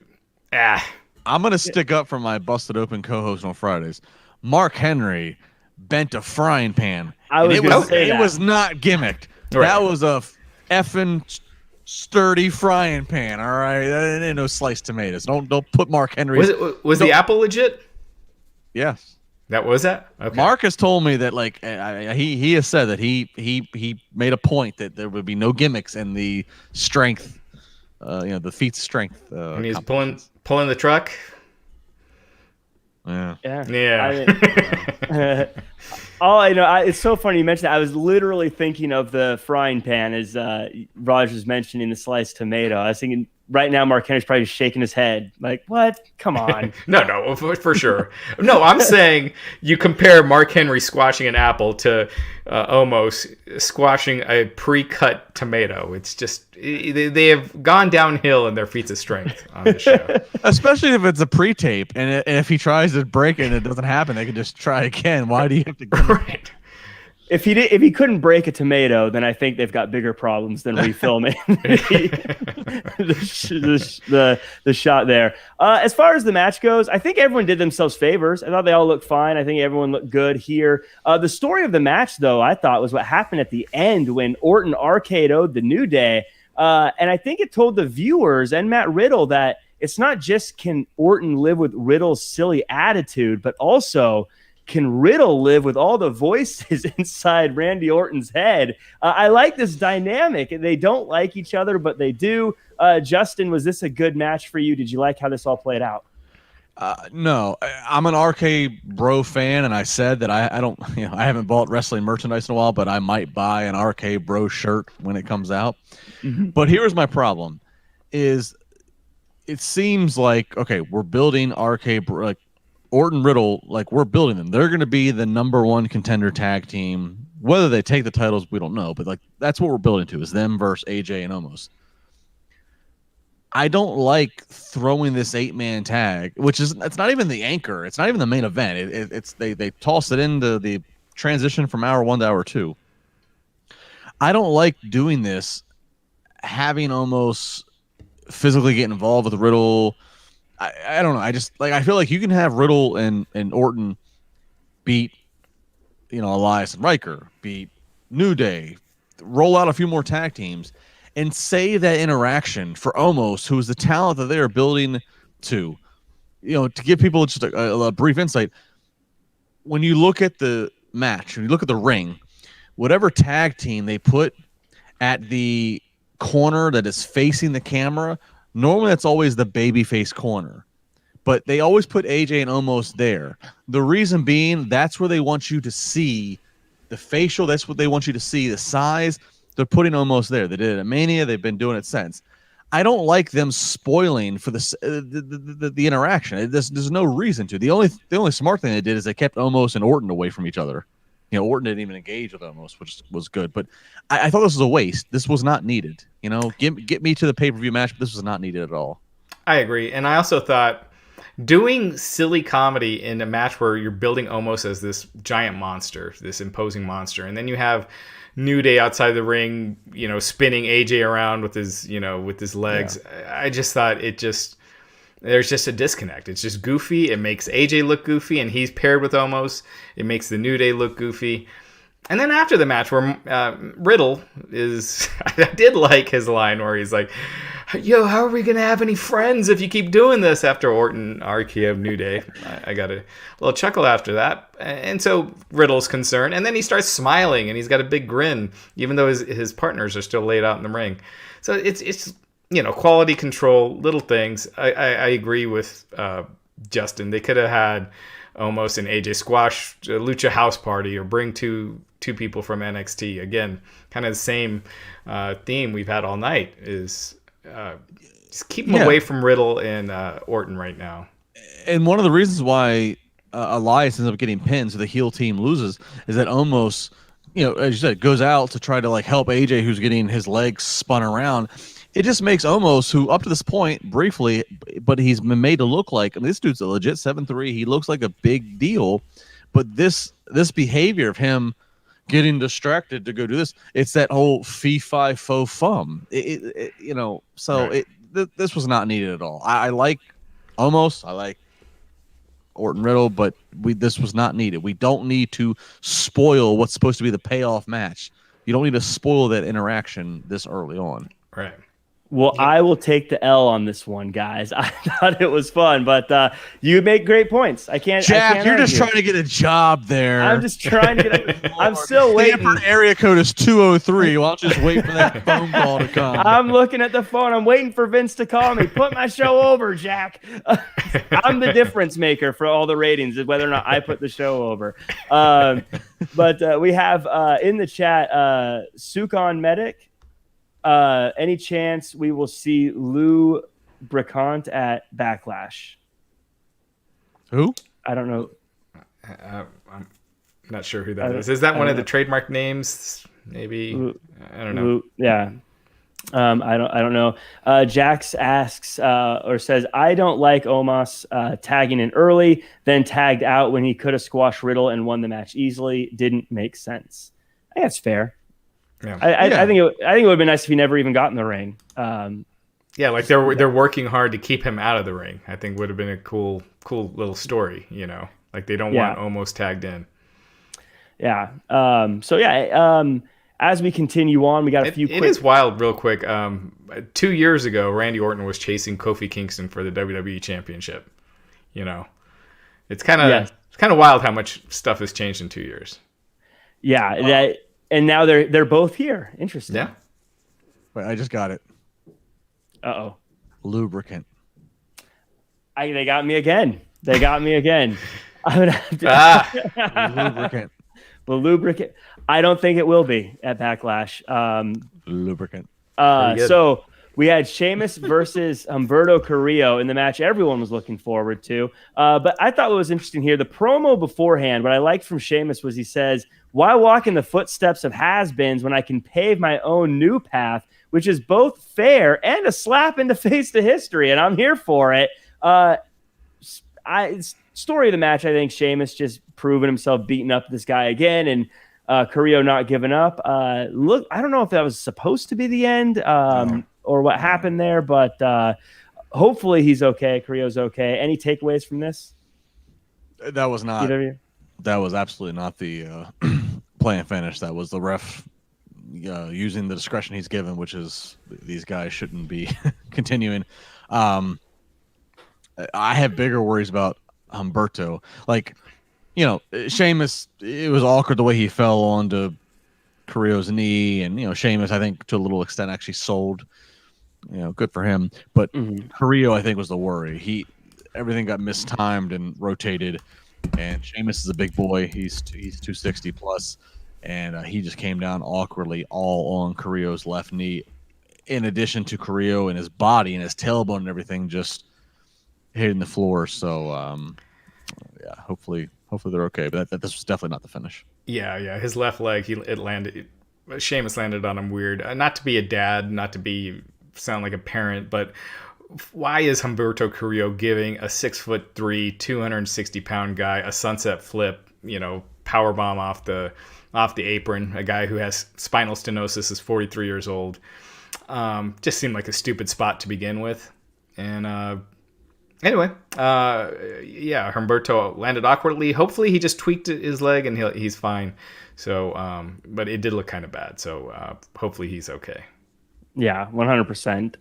[SPEAKER 3] I'm gonna stick up for my busted open co-host on Fridays. Mark Henry bent a frying pan. It was not gimmicked. Right. That was a effing sturdy frying pan. All right, that ain't no sliced tomatoes. Don't put Mark Henry.
[SPEAKER 2] Was the apple legit?
[SPEAKER 3] Yes.
[SPEAKER 2] That was that. Okay.
[SPEAKER 3] Mark has told me that he has said that he made a point that there would be no gimmicks in the strength, the feats strength.
[SPEAKER 2] And he's pulling the truck.
[SPEAKER 3] Yeah.
[SPEAKER 1] It's so funny you mentioned that. I was literally thinking of the frying pan as Raj was mentioning the sliced tomato. I was thinking right now Mark Henry's probably shaking his head like, what? Come on.
[SPEAKER 2] No, for sure. No, I'm saying you compare Mark Henry squashing an apple to almost squashing a pre-cut tomato. It's just they have gone downhill in their feats of strength on the show.
[SPEAKER 3] Especially if it's a pre-tape, and if he tries to break it and it doesn't happen, they can just try again. Why do you have to go?
[SPEAKER 2] Right.
[SPEAKER 1] If he couldn't break a tomato, then I think they've got bigger problems than refilming the shot there. As far as the match goes, I think everyone did themselves favors. I thought they all looked fine. I think everyone looked good here. The story of the match, though, I thought was what happened at the end when Orton RKO'd the New Day. And I think it told the viewers and Matt Riddle that it's not just can Orton live with Riddle's silly attitude, but also can Riddle live with all the voices inside Randy Orton's head? I like this dynamic. They don't like each other, but they do. Justin, was this a good match for you? Did you like how this all played out?
[SPEAKER 3] No, I'm an RK Bro fan, and I said that I don't, I haven't bought wrestling merchandise in a while, but I might buy an RK Bro shirt when it comes out. Mm-hmm. But here's my problem: is it seems like we're building RK Bro, like Orton Riddle, like we're building them. They're going to be the number one contender tag team. Whether they take the titles, we don't know, but like that's what we're building to is them versus AJ and Omos. I don't like throwing this 8-man tag, which is it's not even the anchor. It's not even the main event. It's they toss it into the transition from hour 1 to hour 2. I don't like doing this, having Omos physically get involved with Riddle. I don't know. I feel like you can have Riddle and Orton beat, Elias and Riker, beat New Day, roll out a few more tag teams, and save that interaction for Omos, who is the talent that they are building to. To give people just a brief insight. When you look at the match, when you look at the ring, whatever tag team they put at the corner that is facing the camera, normally that's always the babyface corner. But they always put AJ and Omos there. The reason being, that's where they want you to see the facial. That's what they want you to see, the size. They're putting Omos there. They did it at Mania. They've been doing it since. I don't like them spoiling for the interaction. There's no reason to. The only smart thing they did is they kept Omos and Orton away from each other. Orton didn't even engage with Omos, which was good. But I thought this was a waste. This was not needed. Get me to the pay-per-view match, but this was not needed at all.
[SPEAKER 2] I agree. And I also thought doing silly comedy in a match where you're building Omos as this giant monster, this imposing monster, and then you have New Day outside the ring, spinning AJ around with his legs. Yeah. I just thought there's just a disconnect. It's just goofy. It makes AJ look goofy, and he's paired with Omos. It makes the New Day look goofy. And then after the match, where Riddle is, I did like his line where he's like, "Yo, how are we gonna have any friends if you keep doing this?" After Orton RKO New Day, I got a little chuckle after that. And so Riddle's concerned, and then he starts smiling, and he's got a big grin, even though his partners are still laid out in the ring. So it's quality control, little things. I agree with Justin. They could have had almost an AJ Squash Lucha House Party, or bring two people from NXT. Again, kind of the same theme we've had all night is just keep them away from Riddle and Orton right now.
[SPEAKER 3] And one of the reasons why Elias ends up getting pinned, so the heel team loses, is that almost, as you said, goes out to try to like help AJ, who's getting his legs spun around. It just makes Omos, who up to this point, briefly, but he's been made to look like, this dude's a legit 7'3". He looks like a big deal. But this behavior of him getting distracted to go do this, it's that whole fee-fi faux fum. This was not needed at all. I like Omos. I like Orton Riddle, but this was not needed. We don't need to spoil what's supposed to be the payoff match. You don't need to spoil that interaction this early on.
[SPEAKER 2] Right.
[SPEAKER 1] Well, I will take the L on this one, guys. I thought it was fun, but you make great points.
[SPEAKER 3] Jack,
[SPEAKER 1] I can't
[SPEAKER 3] you're
[SPEAKER 1] argue.
[SPEAKER 3] just trying to get a job there.
[SPEAKER 1] I'm just trying to get I'm still waiting.
[SPEAKER 3] Stanford area code is 203. Well, I'll just wait for that phone call to come.
[SPEAKER 1] I'm looking at the phone. I'm waiting for Vince to call me. Put my show over, Jack. I'm the difference maker for all the ratings, whether or not I put the show over. But we have in the chat, Sukon Medic. Any chance we will see Lou Bricant at Backlash?
[SPEAKER 3] Who?
[SPEAKER 1] I don't know.
[SPEAKER 2] I'm not sure who that is. Is that one of the trademark names? Maybe. I don't know.
[SPEAKER 1] Lou, yeah. I don't know. Jax asks or says, I don't like Omos tagging in early, then tagged out when he could have squashed Riddle and won the match easily. Didn't make sense. I think that's fair.
[SPEAKER 2] Yeah.
[SPEAKER 1] I think it would have been nice if he never even got in the ring.
[SPEAKER 2] Like they're working hard to keep him out of the ring. I think would have been a cool little story. Like they don't want almost tagged in. Yeah.
[SPEAKER 1] As we continue on, we got a few.
[SPEAKER 2] It is wild, real quick. 2 years ago, Randy Orton was chasing Kofi Kingston for the WWE Championship. It's kind of wild how much stuff has changed in 2 years.
[SPEAKER 1] Yeah. Wow. And now they're both here. Interesting.
[SPEAKER 2] Yeah.
[SPEAKER 3] Wait, I just got it.
[SPEAKER 1] Uh-oh.
[SPEAKER 3] Lubricant.
[SPEAKER 1] They got me again. I'm gonna have to
[SPEAKER 3] lubricant.
[SPEAKER 1] The lubricant. I don't think it will be at Backlash.
[SPEAKER 3] Lubricant.
[SPEAKER 1] So we had Sheamus versus Humberto Carrillo in the match everyone was looking forward to. But I thought what was interesting here, the promo beforehand, what I liked from Sheamus was he says, why walk in the footsteps of has-beens when I can pave my own new path, which is both fair and a slap in the face to history, and I'm here for it. Story of the match, I think Sheamus just proving himself, beating up this guy again, and Carrillo not giving up. Look, I don't know if that was supposed to be the end or what happened there, but hopefully he's okay. Carrillo's okay. Any takeaways from this?
[SPEAKER 3] That was not.
[SPEAKER 1] Either of you?
[SPEAKER 3] That was absolutely not the play and finish. That was the ref using the discretion he's given, which is these guys shouldn't be continuing. I have bigger worries about Humberto. Sheamus, it was awkward the way he fell onto Carrillo's knee, and Sheamus, I think to a little extent actually sold. Good for him. But Carrillo, I think, was the worry. Everything got mistimed and rotated. And Sheamus is a big boy. He's 260 plus, and he just came down awkwardly all on Carrillo's left knee. In addition to Carrillo and his body and his tailbone and everything just hitting the floor. So hopefully they're okay. But this was definitely not the finish.
[SPEAKER 2] Yeah. His left leg, Sheamus landed on him weird. Not to be a dad, not to sound like a parent, but why is Humberto Carrillo giving a 6'3", 260-pound guy a sunset flip, power bomb off the apron? A guy who has spinal stenosis, is 43 years old. Just seemed like a stupid spot to begin with. And anyway, Humberto landed awkwardly. Hopefully he just tweaked his leg and he's fine. So, but it did look kind of bad. So hopefully he's okay.
[SPEAKER 1] Yeah, 100%.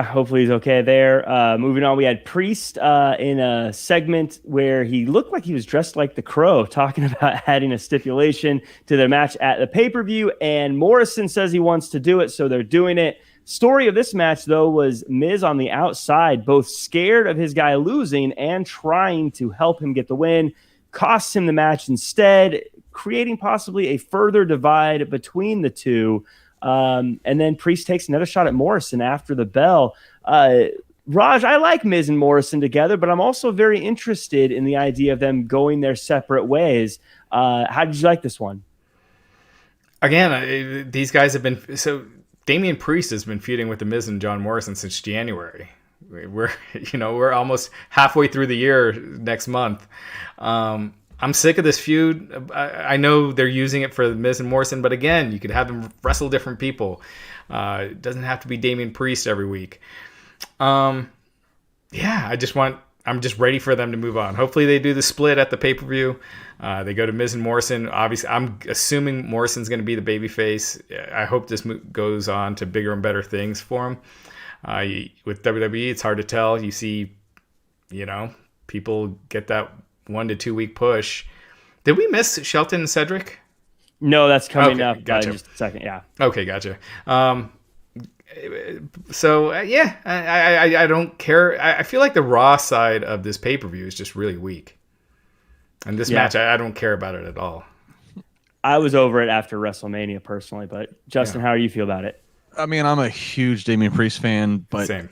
[SPEAKER 1] Hopefully he's okay there. Moving on, we had Priest in a segment where he looked like he was dressed like the Crow, talking about adding a stipulation to their match at the pay-per-view, and Morrison says he wants to do it, so they're doing it. Story of this match, though, was Miz on the outside, both scared of his guy losing and trying to help him get the win. Costs him the match instead, creating possibly a further divide between the two. And then Priest takes another shot at Morrison after the bell. Raj, I like Miz and Morrison together, but I'm also very interested in the idea of them going their separate ways. How did you like this one?
[SPEAKER 2] Again, these guys have been so. Damian Priest has been feuding with the Miz and John Morrison since January. We're almost halfway through the year next month. I'm sick of this feud. I know they're using it for the Miz and Morrison, but again, you could have them wrestle different people. It doesn't have to be Damian Priest every week. I'm just ready for them to move on. Hopefully they do the split at the pay-per-view. They go to Miz and Morrison. Obviously, I'm assuming Morrison's going to be the babyface. I hope this goes on to bigger and better things for him. With WWE, it's hard to tell. You see, people get that 1 to 2 week push. Did we miss Shelton and Cedric?
[SPEAKER 1] No, that's coming up
[SPEAKER 2] gotcha.
[SPEAKER 1] in just a second. Yeah.
[SPEAKER 2] Okay, gotcha. I don't care. I feel like the Raw side of this pay-per-view is just really weak. And this match, I don't care about it at all.
[SPEAKER 1] I was over it after WrestleMania personally, but Justin, how do you feel about it?
[SPEAKER 3] I mean, I'm a huge Damian Priest fan, but
[SPEAKER 2] same.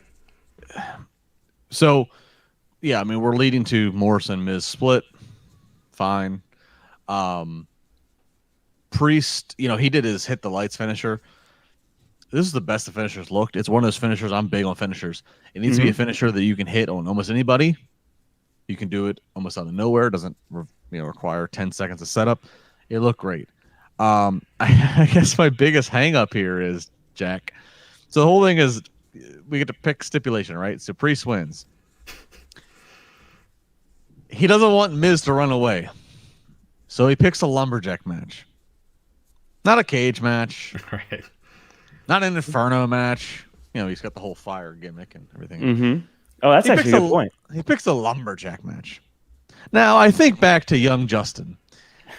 [SPEAKER 3] So, yeah, I mean, we're leading to Morrison Miz split. Fine. Priest, he did his hit the lights finisher. This is the best the finishers looked. It's one of those finishers. I'm big on finishers. It needs to be a finisher that you can hit on almost anybody. You can do it almost out of nowhere. It doesn't require 10 seconds of setup. It looked great. I guess my biggest hang up here is Jack. So the whole thing is we get to pick stipulation, right? So Priest wins. He doesn't want Miz to run away. So he picks a lumberjack match. Not a cage match.
[SPEAKER 2] Right.
[SPEAKER 3] Not an Inferno match. He's got the whole fire gimmick and everything.
[SPEAKER 1] Mm-hmm. Oh, that's actually a good point.
[SPEAKER 3] He picks a lumberjack match. Now, I think back to young Justin.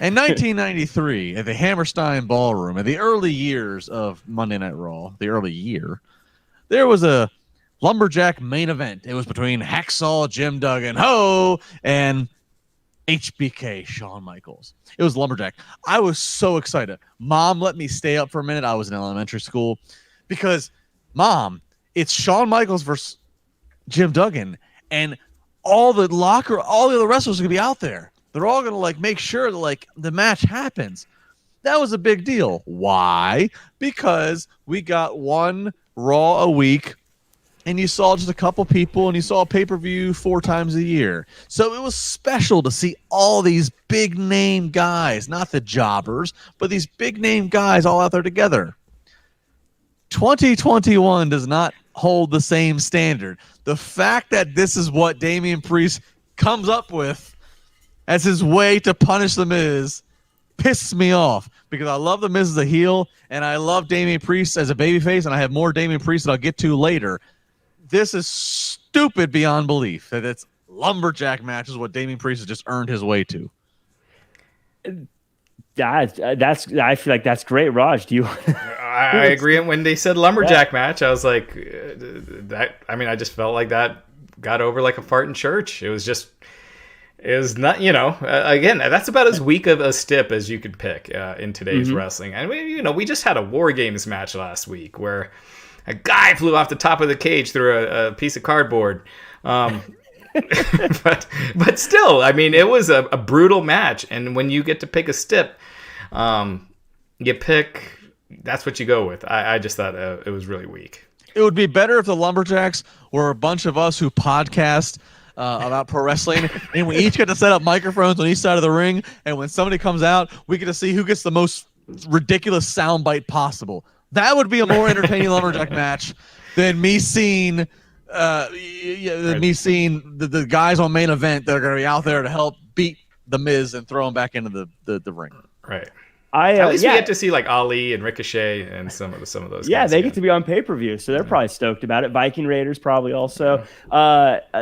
[SPEAKER 3] In 1993, at the Hammerstein Ballroom, in the early years of Monday Night Raw, there was a lumberjack main event. It was between Hacksaw Jim Duggan, and HBK Shawn Michaels. It was lumberjack. I was so excited. Mom let me stay up for a minute. I was in elementary school because, Mom, it's Shawn Michaels versus Jim Duggan, and all the other wrestlers are gonna be out there. They're all gonna make sure that the match happens. That was a big deal. Why? Because we got one Raw a week, and you saw just a couple people, and you saw a pay-per-view 4 times a year. So it was special to see all these big name guys, not the jobbers, but these big name guys all out there together. 2021 does not hold the same standard. The fact that this is what Damian Priest comes up with as his way to punish The Miz pisses me off because I love The Miz as a heel and I love Damian Priest as a babyface, and I have more Damian Priest that I'll get to later. This is stupid beyond belief that it's lumberjack match is what Damian Priest has just earned his way to.
[SPEAKER 1] I feel like that's great, Raj. Do you?
[SPEAKER 2] I agree. When they said lumberjack match, I was like, I just felt like that got over like a fart in church. It was not, again, that's about as weak of a stip as you could pick in today's wrestling. And we just had a War Games match last week where a guy flew off the top of the cage through a piece of cardboard. But still, it was a brutal match. And when you get to pick a stip, you pick, that's what you go with. I just thought it was really weak.
[SPEAKER 3] It would be better if the Lumberjacks were a bunch of us who podcast about pro wrestling, and we each get to set up microphones on each side of the ring, and when somebody comes out, we get to see who gets the most ridiculous soundbite possible. That would be a more entertaining Lumberjack match than me seeing the guys on main event that are going to be out there to help beat The Miz and throw him back into the ring.
[SPEAKER 2] Right. At least we get to see Ali and Ricochet and some of those.
[SPEAKER 1] Yeah,
[SPEAKER 2] guys
[SPEAKER 1] they get to be on pay-per-view, so they're probably stoked about it. Viking Raiders probably also.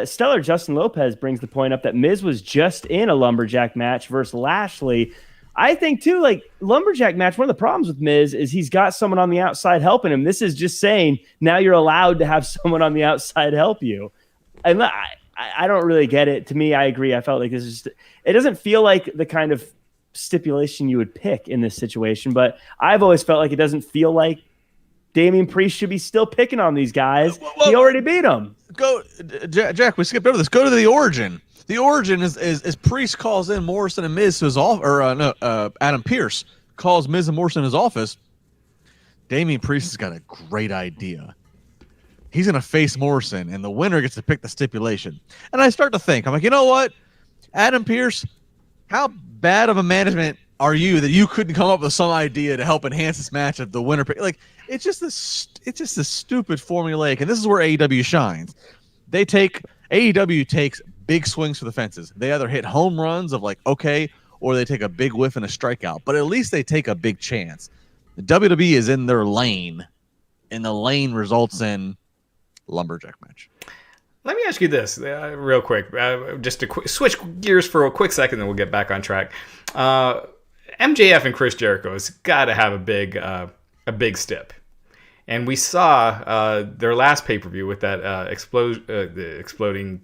[SPEAKER 1] Stellar Justin Lopez brings the point up that Miz was just in a lumberjack match versus Lashley. I think too, like lumberjack match, one of the problems with Miz is he's got someone on the outside helping him. This is just saying now you're allowed to have someone on the outside help you. And I don't really get it. To me, I agree. I felt like this is, it doesn't feel like the kind of stipulation you would pick in this situation, but I've always felt like it doesn't feel like Damian Priest should be still picking on these guys. He already beat them.
[SPEAKER 3] Jack, we skipped over this. Go to the origin. The origin is Priest calls in Morrison and Miz to his office, Adam Pearce calls Miz and Morrison in his office. Damian Priest has got a great idea. He's going to face Morrison, and the winner gets to pick the stipulation. And I start to think, I'm like, you know what? Adam Pearce, how bad of a management are you that you couldn't come up with some idea to help enhance this match of the winner pick? Like, it's just this stupid formulaic, and this is where AEW shines. AEW takes big swings for the fences. They either hit home runs of like, okay, or they take a big whiff and a strikeout, but at least they take a big chance. The WWE is in their lane, and the lane results in lumberjack match.
[SPEAKER 2] Let me ask you this real quick, just to switch gears for a quick second, then we'll get back on track. MJF and Chris Jericho has got to have a big stip. And we saw their last pay-per-view with that the exploding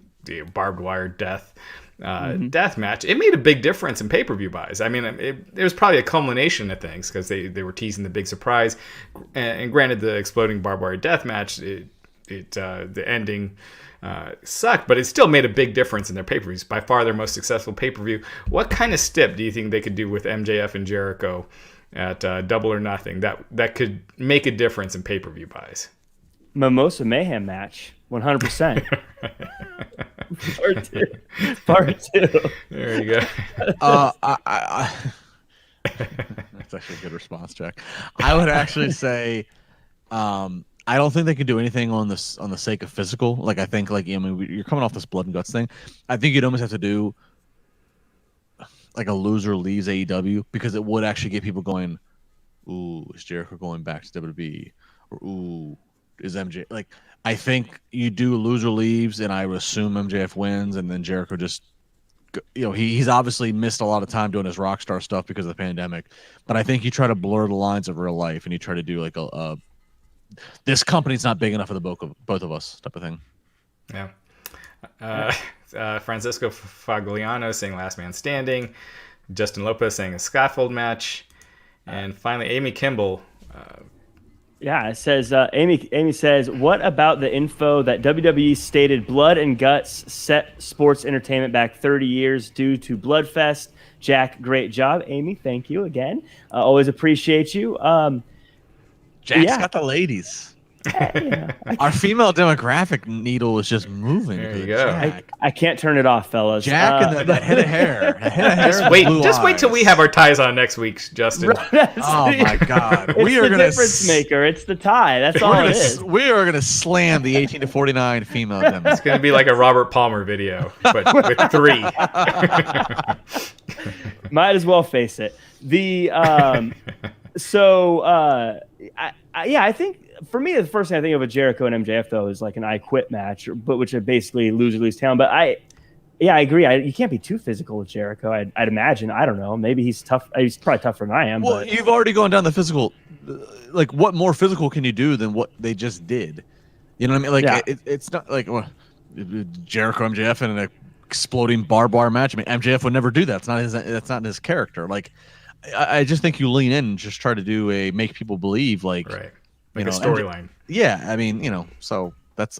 [SPEAKER 2] barbed wire death match. It made a big difference in pay-per-view buys. I mean, it was probably a culmination of things because they were teasing the big surprise. And granted, the exploding barbed wire death match, the ending sucked, but it still made a big difference in their pay-per-views. By far their most successful pay-per-view. What kind of stip do you think they could do with MJF and Jericho at Double or Nothing that could make a difference in pay-per-view buys?
[SPEAKER 1] Mimosa Mayhem match, 100%. Part two.
[SPEAKER 2] There you go.
[SPEAKER 3] That's actually a good response, Jack. I would actually say, I don't think they can do anything on the sake of physical. Like, I think, like, you're coming off this blood and guts thing. I think you'd almost have to do like a loser leaves AEW, because it would actually get people going, ooh, is Jericho going back to WWE? Or ooh, is MJ, like, I think you do loser leaves, and I would assume MJF wins, and then Jericho just, he's obviously missed a lot of time doing his rock star stuff because of the pandemic. But I think you try to blur the lines of real life, and you try to do like a this company's not big enough for the both of us type of thing.
[SPEAKER 2] Yeah. Francisco Fagliano saying last man standing. Justin Lopez saying a scaffold match. And finally, Amy Kimball.
[SPEAKER 1] It says, Amy says, what about the info that WWE stated Blood and Guts set sports entertainment back 30 years due to Bloodfest? Jack, great job. Amy, thank you again. Always appreciate you.
[SPEAKER 3] Jack's got the ladies. Our female demographic needle is just moving.
[SPEAKER 2] There you go.
[SPEAKER 1] I can't turn it off, fellas.
[SPEAKER 3] Jack and the head of hair.
[SPEAKER 2] Just wait till we have our ties on next week, Justin.
[SPEAKER 3] Oh my God,
[SPEAKER 1] we are the difference maker. It's the tie. That's all it is.
[SPEAKER 3] We are gonna slam the 18 to 49 female demo.
[SPEAKER 2] It's gonna be like a Robert Palmer video, but with 3.
[SPEAKER 1] Might as well face it. I think for me, the first thing I think of with Jericho and MJF though is like an I Quit match, but which are basically loser leaves town. But I agree. You can't be too physical with Jericho. I'd imagine. I don't know. Maybe he's tough. He's probably tougher than I am.
[SPEAKER 3] Well, you've already gone down the physical. Like, what more physical can you do than what they just did? You know what I mean? Like, it's not like Jericho MJF in an exploding barbed wire match. I mean, MJF would never do that. That's not his character. Like, I just think you lean in and just try to do make people believe, like,
[SPEAKER 2] right, like a storyline.
[SPEAKER 3] Yeah, I mean, so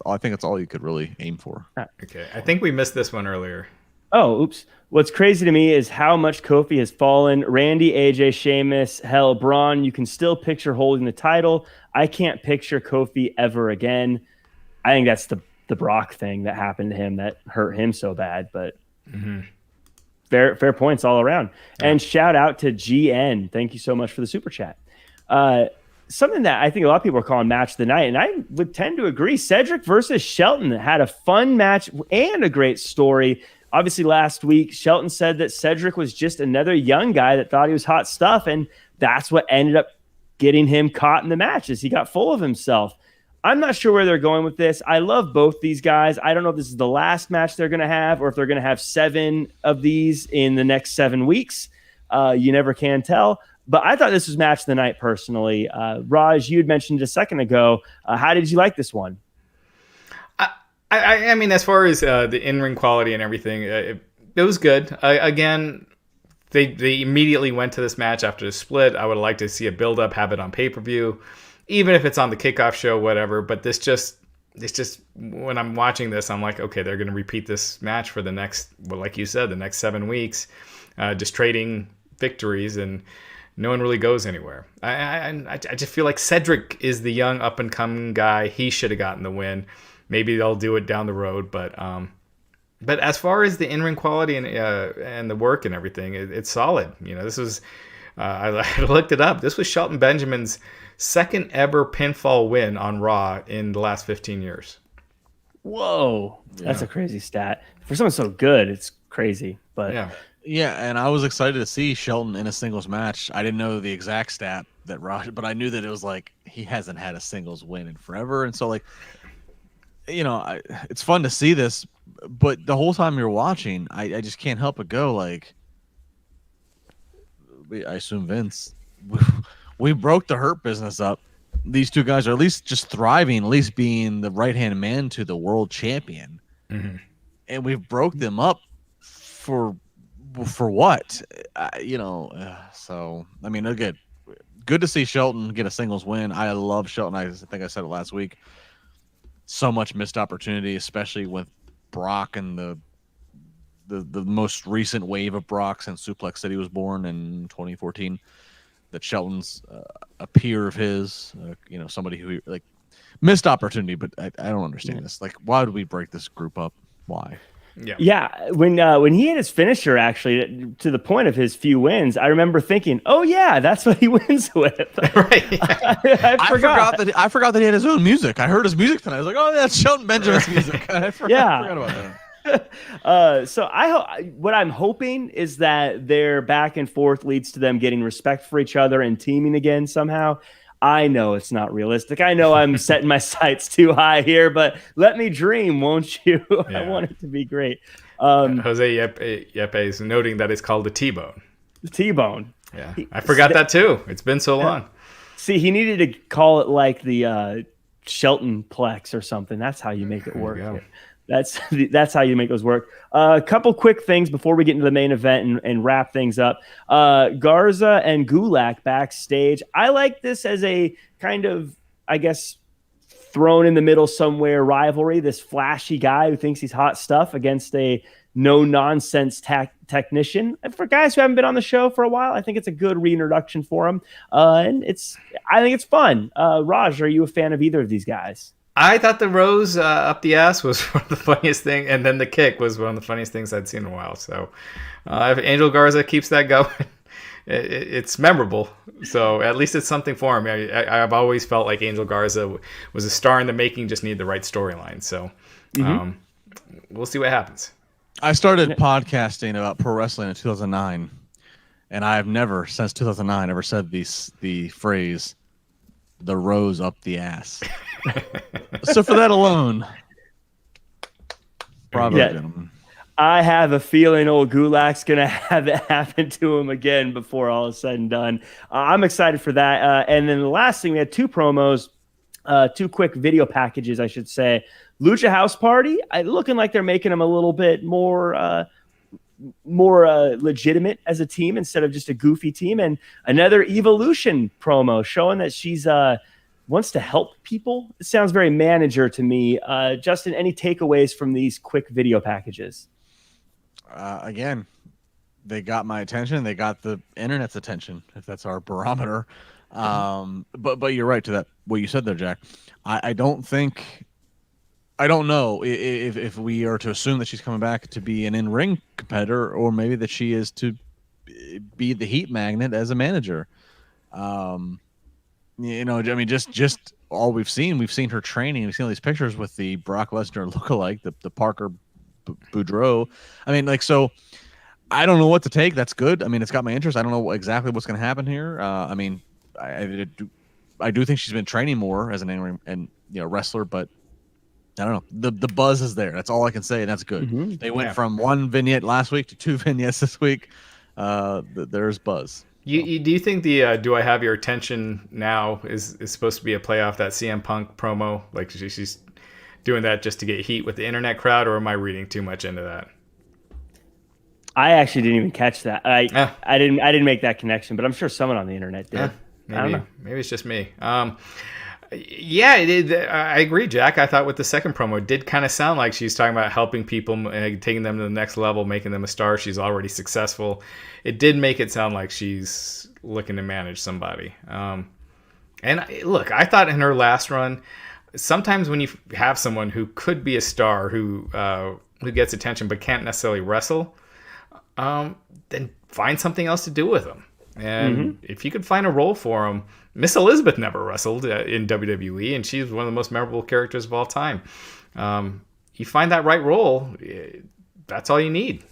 [SPEAKER 3] I think that's all you could really aim for.
[SPEAKER 2] Okay, I think we missed this one earlier.
[SPEAKER 1] Oh, oops. What's crazy to me is how much Kofi has fallen. Randy, AJ, Sheamus, hell, Braun, you can still picture holding the title. I can't picture Kofi ever again. I think that's the Brock thing that happened to him that hurt him so bad, but fair points all around. Yeah. And shout out to GN. Thank you so much for the super chat. Something that I think a lot of people are calling match of the night, and I would tend to agree. Cedric versus Shelton had a fun match and a great story. Obviously, last week, Shelton said that Cedric was just another young guy that thought he was hot stuff, and that's what ended up getting him caught in the matches. He got full of himself. I'm not sure where they're going with this. I love both these guys. I don't know if this is the last match they're going to have or if they're going to have 7 of these in the next 7 weeks. You never can tell. But I thought this was match of the night personally. Raj, you had mentioned a second ago. How did you like this one?
[SPEAKER 2] I mean, as far as the in-ring quality and everything, it was good. Again, they immediately went to this match after the split. I would like to see a build-up, have it on pay-per-view, even if it's on the kickoff show, whatever. But it's just when I'm watching this, I'm like, okay, they're going to repeat this match for the next, well, like you said, the next 7 weeks, just trading victories, and no one really goes anywhere. I just feel like Cedric is the young up-and-coming guy. He should have gotten the win. Maybe they'll do it down the road, but as far as the in-ring quality and the work and everything, it's solid. This was I looked it up. This was Shelton Benjamin's second ever pinfall win on Raw in the last 15 years.
[SPEAKER 1] Whoa, that's a crazy stat for someone so good. It's crazy, but
[SPEAKER 3] yeah. And I was excited to see Shelton in a singles match. I didn't know the exact stat that Raj, but I knew that it was like he hasn't had a singles win in forever, and so like. It's fun to see this, but the whole time you're watching, I just can't help but go like, I assume Vince, we broke the Hurt Business up. These two guys are at least just thriving, at least being the right-hand man to the world champion. Mm-hmm. And we broke them up for what? So, I mean, again, good to see Shelton get a singles win. I love Shelton. I think I said it last week. So much missed opportunity, especially with Brock and the most recent wave of Brock since Suplex City was born in 2014. That Shelton's a peer of his, somebody who like missed opportunity. But I don't understand this. Like, why would we break this group up? Why?
[SPEAKER 1] Yeah. When he had his finisher, actually, to the point of his few wins, I remember thinking, "Oh yeah, that's what he wins with." Right. I forgot
[SPEAKER 3] that he had his own music. I heard his music tonight. I was like, "Oh, that's Shelton Benjamin's music." I forgot about
[SPEAKER 1] that. So what I'm hoping is that their back and forth leads to them getting respect for each other and teaming again somehow. I know it's not realistic. I know I'm setting my sights too high here, but let me dream, won't you? Yeah. I want it to be great.
[SPEAKER 2] Jose Yepe is noting that it's called the T-Bone.
[SPEAKER 1] The T-Bone.
[SPEAKER 2] Yeah, I forgot that too. It's been so long.
[SPEAKER 1] See, he needed to call it like the Shelton Plex or something. That's how you make it work. That's how you make those work. A couple quick things before we get into the main event and wrap things up. Garza and Gulak backstage. I like this as a kind of, I guess, thrown in the middle somewhere rivalry. This flashy guy who thinks he's hot stuff against a no-nonsense technician. And for guys who haven't been on the show for a while, I think it's a good reintroduction for him. And I think it's fun. Raj, are you a fan of either of these guys?
[SPEAKER 2] I thought the rose up the ass was one of the funniest things, and then the kick was one of the funniest things I'd seen in a while. So if Angel Garza keeps that going, it's memorable. So at least it's something for him. I've always felt like Angel Garza was a star in the making, just needed the right storyline. So we'll see what happens.
[SPEAKER 3] I started podcasting about pro wrestling in 2009, and I have never, since 2009, ever said the phrase, the rose up the ass. So for that alone, bravo, gentlemen.
[SPEAKER 1] I have a feeling old Gulak's going to have it happen to him again before all is said and done. I'm excited for that. And then the last thing, we had two promos, two quick video packages, I should say. Lucha House Party, looking like they're making them a little bit more legitimate as a team instead of just a goofy team. And another Evolution promo showing that she's wants to help people. It sounds very manager to me. Justin, any takeaways from these quick video packages?
[SPEAKER 3] Again, they got my attention. They got the internet's attention, if that's our barometer. But you're right to that, what you said there, Jack. I don't know if we are to assume that she's coming back to be an in-ring competitor, or maybe that she is to be the heat magnet as a manager. Just all we've seen her training. We've seen all these pictures with the Brock Lesnar lookalike, the Parker Boudreaux. So I don't know what to take. That's good. It's got my interest. I don't know exactly what's going to happen here. I do think she's been training more as an in-ring and wrestler, but I don't know. The buzz is there. That's all I can say, and that's good. Mm-hmm. They went from one vignette last week to two vignettes this week. there's buzz.
[SPEAKER 2] Do you think the "Do I Have Your Attention Now" is supposed to be a play off that CM Punk promo? Like she's doing that just to get heat with the internet crowd, or am I reading too much into that?
[SPEAKER 1] I actually didn't even catch that. I didn't make that connection, but I'm sure someone on the internet did.
[SPEAKER 2] Maybe,
[SPEAKER 1] I don't know.
[SPEAKER 2] Maybe it's just me. Yeah, I agree, Jack. I thought with the second promo, it did kind of sound like she's talking about helping people, taking them to the next level, making them a star. She's already successful. It did make it sound like she's looking to manage somebody. Look, I thought in her last run, sometimes when you have someone who could be a star, who gets attention but can't necessarily wrestle, then find something else to do with them. And if you could find a role for them, Miss Elizabeth never wrestled in WWE, and she's one of the most memorable characters of all time. You find that right role, that's all you need.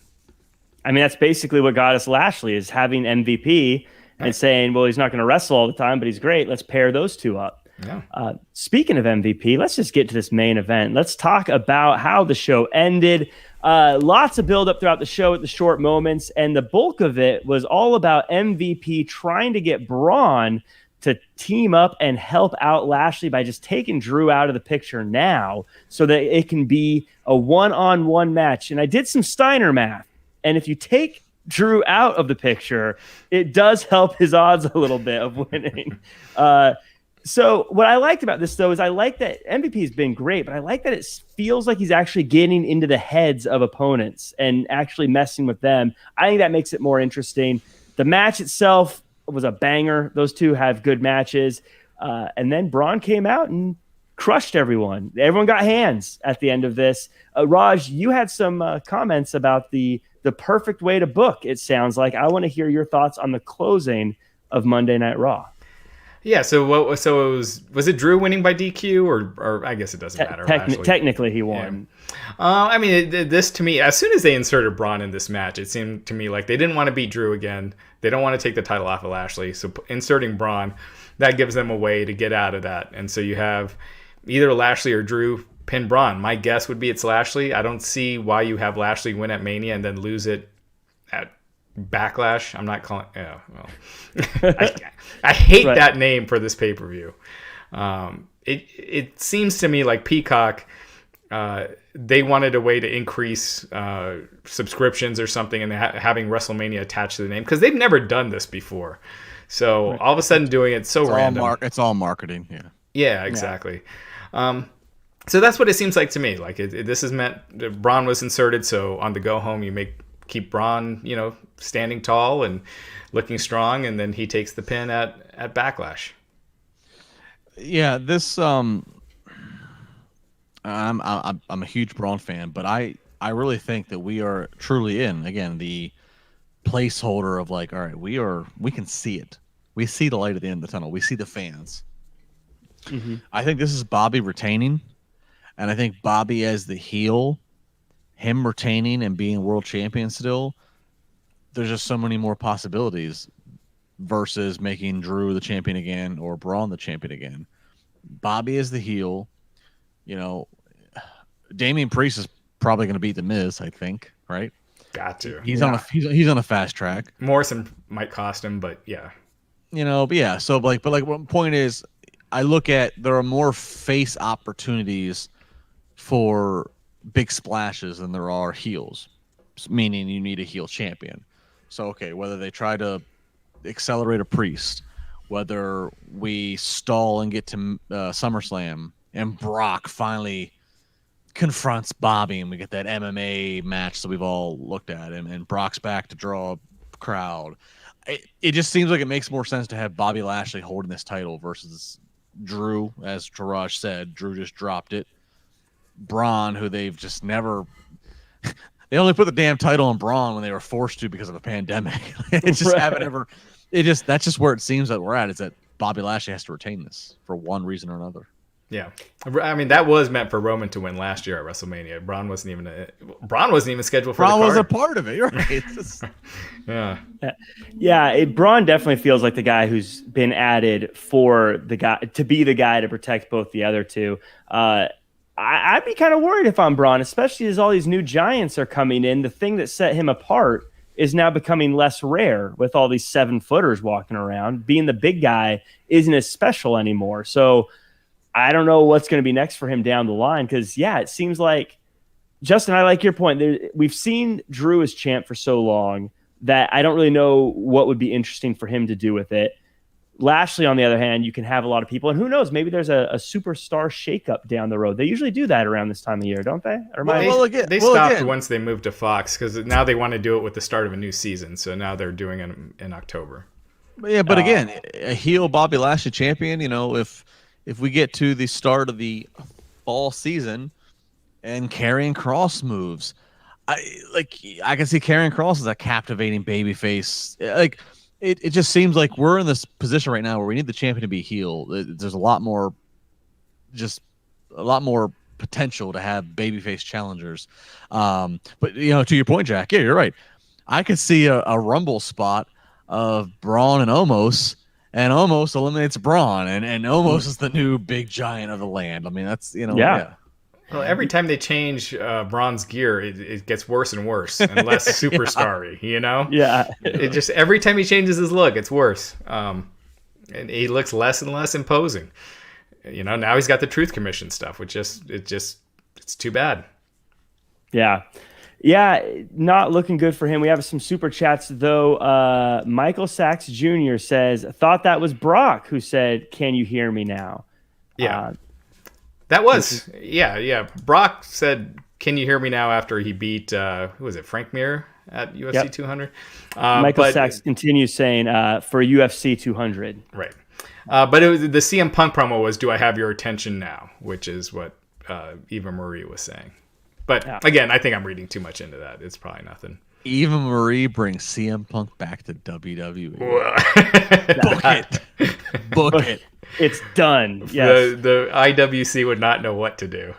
[SPEAKER 1] I mean, that's basically what got us Lashley, is having MVP and saying, well, he's not going to wrestle all the time, but he's great. Let's pair those two up.
[SPEAKER 2] Yeah.
[SPEAKER 1] Speaking of MVP, let's just get to this main event. Let's talk about how the show ended. Lots of build up throughout the show at the short moments, and the bulk of it was all about MVP trying to get Braun to team up and help out Lashley by just taking Drew out of the picture now so that it can be a one-on-one match. And I did some Steiner math, and if you take Drew out of the picture, it does help his odds a little bit of winning. So what I liked about this, though, is I like that MVP has been great, but I like that it feels like he's actually getting into the heads of opponents and actually messing with them. I think that makes it more interesting. The match itself was a banger. Those two have good matches. And then Braun came out and crushed everyone. Everyone got hands at the end of this. Raj, you had some comments about the perfect way to book, it sounds like. I want to hear your thoughts on the closing of Monday Night Raw.
[SPEAKER 2] Yeah, so it was it Drew winning by DQ or I guess it doesn't matter.
[SPEAKER 1] Technically, he won.
[SPEAKER 2] Yeah. I mean, this to me, as soon as they inserted Braun in this match, it seemed to me like they didn't want to beat Drew again. They don't want to take the title off of Lashley. So inserting Braun, that gives them a way to get out of that. And so you have either Lashley or Drew pin Braun. My guess would be it's Lashley. I don't see why you have Lashley win at Mania and then lose it at Backlash. I'm not calling. Oh, well. I hate that name for this pay-per-view. It seems to me like Peacock, they wanted a way to increase subscriptions or something, and having WrestleMania attached to the name because they've never done this before. So all of a sudden doing it so random.
[SPEAKER 3] It's all marketing. Yeah.
[SPEAKER 2] Yeah, exactly. Yeah. So that's what it seems like to me. Like this is meant. Braun was inserted, so on the go home you keep Braun, standing tall and looking strong, and then he takes the pin at Backlash. Yeah,
[SPEAKER 3] this I'm a huge Braun fan, but I really think that we are truly in again the placeholder of like, all right, we can see it. We see the light at the end of the tunnel. We see the fans. Mm-hmm. I think this is Bobby retaining, and I think Bobby as the heel, him retaining and being world champion still, there's just so many more possibilities versus making Drew the champion again or Braun the champion again. Bobby is the heel. Damian Priest is probably going to beat The Miz, I think, right?
[SPEAKER 2] Got to.
[SPEAKER 3] He's on a fast track.
[SPEAKER 2] Morrison might cost him, but yeah.
[SPEAKER 3] But yeah. So but one point is, I look at there are more face opportunities for big splashes than there are heels, meaning you need a heel champion. So, okay, whether they try to accelerate a Priest, whether we stall and get to SummerSlam and Brock finally confronts Bobby and we get that MMA match that we've all looked at, and Brock's back to draw a crowd. It just seems like it makes more sense to have Bobby Lashley holding this title versus Drew, as Taraj said. Drew just dropped it. Braun, who they've just never... They only put the damn title on Braun when they were forced to because of a pandemic. It just haven't ever. That's just where it seems that we're at, is that Bobby Lashley has to retain this for one reason or another.
[SPEAKER 2] Yeah, I mean that was meant for Roman to win last year at WrestleMania. Braun wasn't even scheduled for.
[SPEAKER 3] Braun
[SPEAKER 2] the card.
[SPEAKER 3] was a part of it. You're right.
[SPEAKER 2] Yeah.
[SPEAKER 1] Braun definitely feels like the guy who's been added for the guy to be the guy to protect both the other two. I'd be kind of worried if I'm Braun, especially as all these new giants are coming in. The thing that set him apart is now becoming less rare with all these 7-footers walking around. Being the big guy isn't as special anymore. So I don't know what's going to be next for him down the line because, it seems like, Justin, I like your point. We've seen Drew as champ for so long that I don't really know what would be interesting for him to do with it. Lashley, on the other hand, you can have a lot of people, and who knows, maybe there's a superstar shakeup down the road. They usually do that around this time of year, don't they?
[SPEAKER 2] They stopped once they moved to Fox because now they want to do it with the start of a new season. So now they're doing it in October.
[SPEAKER 3] Yeah, but again, a heel Bobby Lashley champion. If we get to the start of the fall season and Karrion Kross moves, I can see Karrion Kross as a captivating babyface. It just seems like we're in this position right now where we need the champion to be heel. There's a lot more potential to have babyface challengers. But to your point, Jack, you're right. I could see a Rumble spot of Braun and Omos, and Omos eliminates Braun, and Omos is the new big giant of the land. I mean, that's yeah.
[SPEAKER 2] Well, every time they change Braun's gear, it gets worse and worse and less superstar-y,
[SPEAKER 1] Yeah.
[SPEAKER 2] It just every time he changes his look, it's worse. And he looks less and less imposing. Now he's got the Truth Commission stuff, which it's too bad.
[SPEAKER 1] Yeah. Yeah, not looking good for him. We have some super chats, though. Michael Sachs Jr. says, thought that was Brock who said, "Can you hear me now?"
[SPEAKER 2] Yeah. That was, yeah. Brock said, "Can you hear me now?" after he beat, who was it, Frank Mir at UFC 200.
[SPEAKER 1] Michael Sachs continues saying, for UFC 200.
[SPEAKER 2] Right. But it was, the CM Punk promo was, "Do I have your attention now?" which is what Eva Marie was saying. But again, I think I'm reading too much into that. It's probably nothing.
[SPEAKER 3] Eva Marie brings CM Punk back to WWE. Book it.
[SPEAKER 1] It's done. Yes.
[SPEAKER 2] The IWC would not know what to do.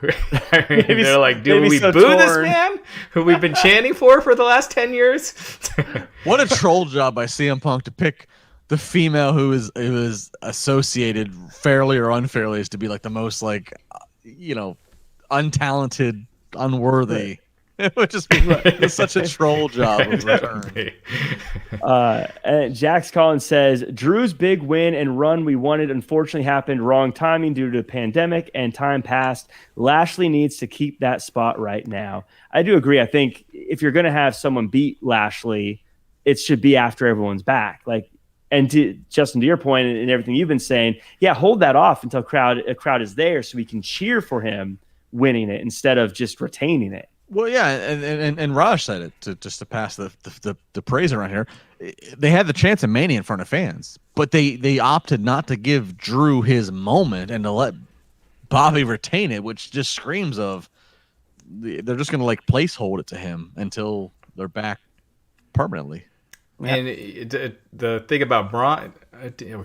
[SPEAKER 2] They're like, do we boo this man who we've been chanting for the last 10 years?
[SPEAKER 3] What a troll job by CM Punk to pick the female who is associated fairly or unfairly as to be like the most untalented, unworthy. It would just be it's such a troll job of return.
[SPEAKER 1] And Jax Collins says, Drew's big win and run we wanted unfortunately happened wrong timing due to the pandemic and time passed. Lashley needs to keep that spot right now. I do agree. I think if you're going to have someone beat Lashley, it should be after everyone's back. And Justin, to your point and everything you've been saying, hold that off until a crowd is there so we can cheer for him winning it instead of just retaining it.
[SPEAKER 3] Well, yeah, and Raj said it to pass the praise around here. They had the chance of Mania in front of fans, but they opted not to give Drew his moment and to let Bobby retain it, which just screams of they're just going to placehold it to him until they're back permanently.
[SPEAKER 2] And the thing about Braun,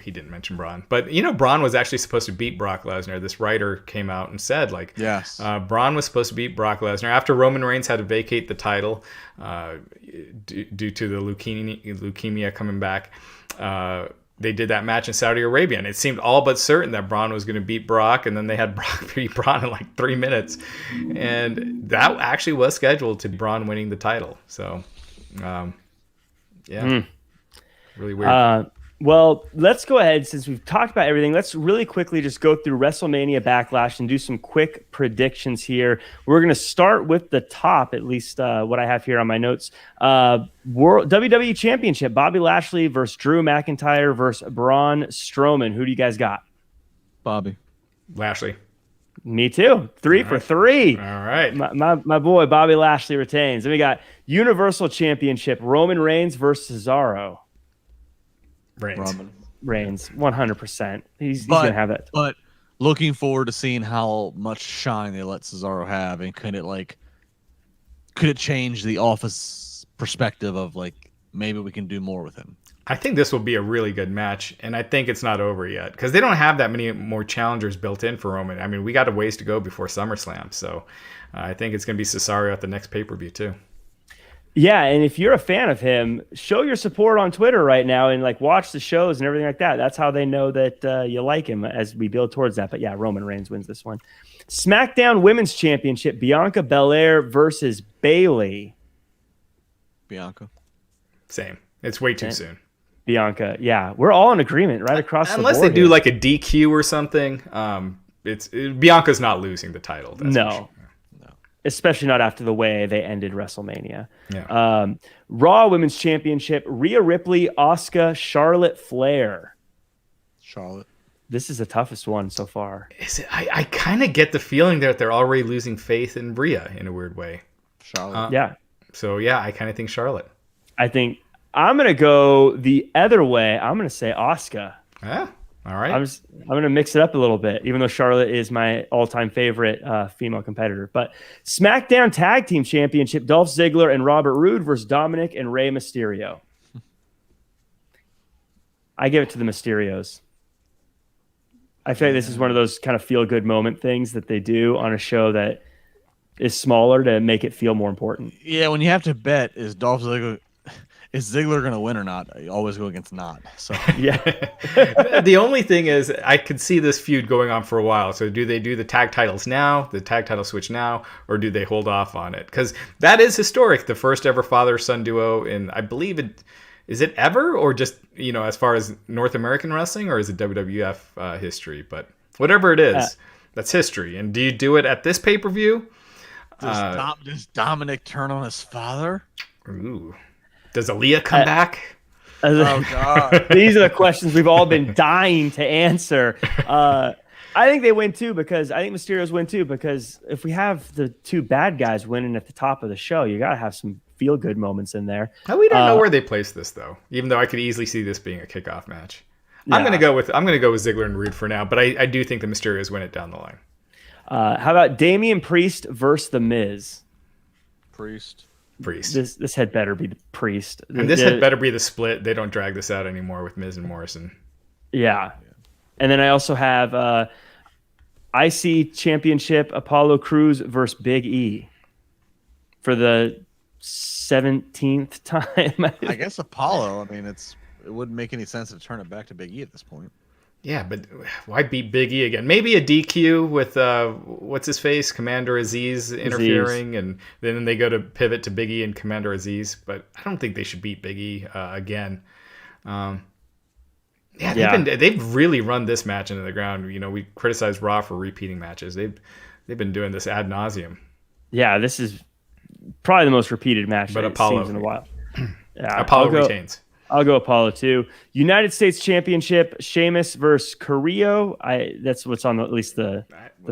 [SPEAKER 2] he didn't mention Braun, but Braun was actually supposed to beat Brock Lesnar. This writer came out and said,
[SPEAKER 3] yes,
[SPEAKER 2] Braun was supposed to beat Brock Lesnar after Roman Reigns had to vacate the title due to the leukemia coming back. They did that match in Saudi Arabia, and it seemed all but certain that Braun was going to beat Brock, and then they had Brock beat Braun in 3 minutes, and that actually was scheduled to Braun winning the title. So. Really weird.
[SPEAKER 1] Well, let's go ahead. Since we've talked about everything, let's really quickly just go through WrestleMania Backlash and do some quick predictions here. We're going to start with the top, at least what I have here on my notes. WWE Championship, Bobby Lashley versus Drew McIntyre versus Braun Strowman. Who do you guys got?
[SPEAKER 3] Bobby.
[SPEAKER 2] Lashley.
[SPEAKER 1] Me too. 3 for 3.
[SPEAKER 2] All right.
[SPEAKER 1] My boy, Bobby Lashley retains. Then we got Universal Championship, Roman Reigns versus Cesaro. Reigns, 100%. He's going to have that.
[SPEAKER 3] But looking forward to seeing how much shine they let Cesaro have, and could it change the Office perspective of maybe we can do more with him.
[SPEAKER 2] I think this will be a really good match, and I think it's not over yet because they don't have that many more challengers built in for Roman. I mean, we got a ways to go before SummerSlam, so I think it's going to be Cesaro at the next pay-per-view too.
[SPEAKER 1] Yeah, and if you're a fan of him, show your support on Twitter right now and watch the shows and everything like that. That's how they know that you like him as we build towards that. But yeah, Roman Reigns wins this one. SmackDown Women's Championship, Bianca Belair versus Bayley.
[SPEAKER 3] Bianca.
[SPEAKER 2] Same. It's way too soon.
[SPEAKER 1] Bianca. Yeah, we're all in agreement right across the board.
[SPEAKER 2] Unless they do like a DQ or something, Bianca's not losing the title. That's for sure.
[SPEAKER 1] Especially not after the way they ended WrestleMania.
[SPEAKER 2] Yeah.
[SPEAKER 1] Raw Women's Championship, Rhea Ripley, Asuka, Charlotte Flair.
[SPEAKER 3] Charlotte.
[SPEAKER 1] This is the toughest one so far.
[SPEAKER 2] Is it? I kind of get the feeling that they're already losing faith in Rhea in a weird way.
[SPEAKER 3] Charlotte.
[SPEAKER 1] Yeah.
[SPEAKER 2] So, yeah, I kind of think Charlotte.
[SPEAKER 1] I think I'm going to go the other way. I'm going to say Asuka.
[SPEAKER 2] Yeah. All right.
[SPEAKER 1] I'm going to mix it up a little bit, even though Charlotte is my all-time favorite female competitor. But SmackDown Tag Team Championship, Dolph Ziggler and Robert Roode versus Dominic and Rey Mysterio. I give it to the Mysterios. I feel like this is one of those kind of feel-good moment things that they do on a show that is smaller to make it feel more important.
[SPEAKER 3] Yeah, when you have to bet, is Ziggler going to win or not? I always go against not. So
[SPEAKER 1] Yeah.
[SPEAKER 2] The only thing is, I could see this feud going on for a while. So do they do the tag titles now, the tag title switch now, or do they hold off on it? Because that is historic. The first ever father-son duo in, I believe it, is it ever, or just, as far as North American wrestling, or is it WWF history? But whatever it is, that's history. And do you do it at this pay-per-view?
[SPEAKER 3] Does Dominic turn on his father?
[SPEAKER 2] Ooh. Does Aaliyah come back?
[SPEAKER 3] Oh, God.
[SPEAKER 1] These are the questions we've all been dying to answer. I think they win too, because I think Mysterios win too, because if we have the two bad guys winning at the top of the show, you got to have some feel-good moments in there.
[SPEAKER 2] We don't know where they place this, though, even though I could easily see this being a kickoff match. Yeah. I'm gonna go with Ziggler and Roode for now, but I do think the Mysterios win it down the line.
[SPEAKER 1] How about Damian Priest versus The Miz?
[SPEAKER 3] Priest.
[SPEAKER 1] This had better be the Priest.
[SPEAKER 2] And this had better be the split. They don't drag this out anymore with Miz and Morrison.
[SPEAKER 1] Yeah. And then I also have IC Championship, Apollo Crews versus Big E for the 17th time.
[SPEAKER 3] I guess Apollo. I mean, it wouldn't make any sense to turn it back to Big E at this point.
[SPEAKER 2] Yeah, but why beat Big E again? Maybe a DQ with what's his face, Commander Aziz interfering, and then they go to pivot to Big E and Commander Aziz. But I don't think they should beat Big E again. They've really run this match into the ground. We criticize Raw for repeating matches. They've been doing this ad nauseum.
[SPEAKER 1] Yeah, this is probably the most repeated match
[SPEAKER 2] but
[SPEAKER 1] that
[SPEAKER 2] Apollo
[SPEAKER 1] it seems in a while. Yeah,
[SPEAKER 2] Apollo retains.
[SPEAKER 1] I'll go Apollo too. United States Championship, Sheamus versus Carrillo. That's what's on at least the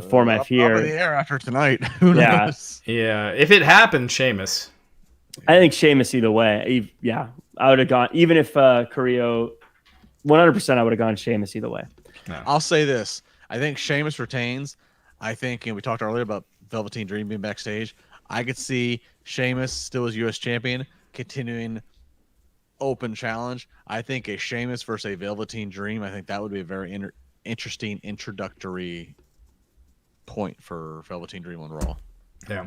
[SPEAKER 1] format here.
[SPEAKER 3] Up in the air after tonight. Who knows?
[SPEAKER 2] Yeah. If it happened, Sheamus.
[SPEAKER 1] I think Sheamus either way. Yeah, I would have gone, even if Carrillo, 100%, I would have gone Sheamus either way.
[SPEAKER 3] No. I'll say this. I think Sheamus retains. I think, we talked earlier about Velveteen Dream being backstage. I could see Sheamus still as U.S. champion, continuing open challenge. I think a Sheamus versus a Velveteen Dream, I think that would be a very interesting introductory point for Velveteen Dream on Raw.
[SPEAKER 2] Yeah.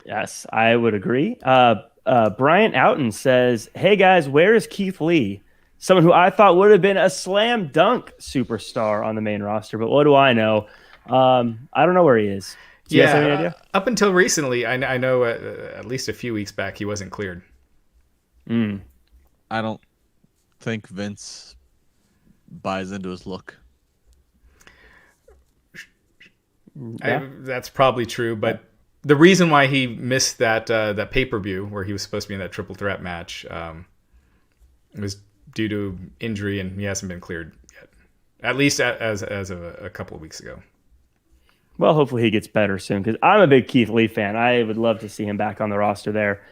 [SPEAKER 1] Yes, I would agree. Brian Outen says, hey guys, where is Keith Lee? Someone who I thought would have been a slam dunk superstar on the main roster, but what do I know? I don't know where he is. Do you guys have any idea?
[SPEAKER 2] Up until recently, I know at least a few weeks back, he wasn't cleared.
[SPEAKER 3] I don't think Vince buys into his look.
[SPEAKER 2] That's probably true, but the reason why he missed that pay-per-view where he was supposed to be in that triple threat match was due to injury, and he hasn't been cleared yet. At least as of a couple of weeks ago.
[SPEAKER 1] Well, hopefully he gets better soon, because I'm a big Keith Lee fan. I would love to see him back on the roster there.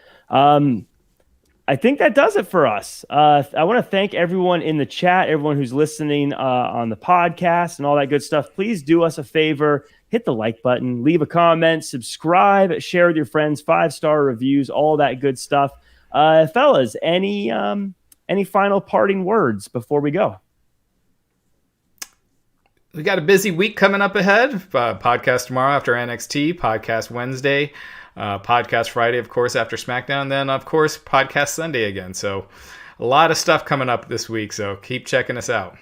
[SPEAKER 1] I think that does it for us. I want to thank everyone in the chat, everyone who's listening on the podcast and all that good stuff. Please do us a favor. Hit the like button, leave a comment, subscribe, share with your friends, 5-star reviews, all that good stuff. Fellas, any final parting words before we go?
[SPEAKER 2] We got a busy week coming up ahead. Podcast tomorrow after NXT, podcast Wednesday, podcast Friday, of course, after SmackDown, then, of course, podcast Sunday again. So a lot of stuff coming up this week, so keep checking us out.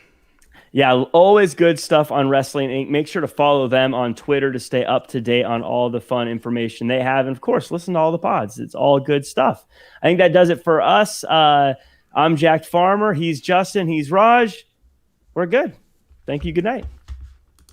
[SPEAKER 1] Yeah, always good stuff on Wrestling Inc. Make sure to follow them on Twitter to stay up to date on all the fun information they have. And of course, listen to all the pods. It's all good stuff. I think that does it for us. I'm Jack Farmer. He's Justin. He's Raj. We're good. Thank you. Good night.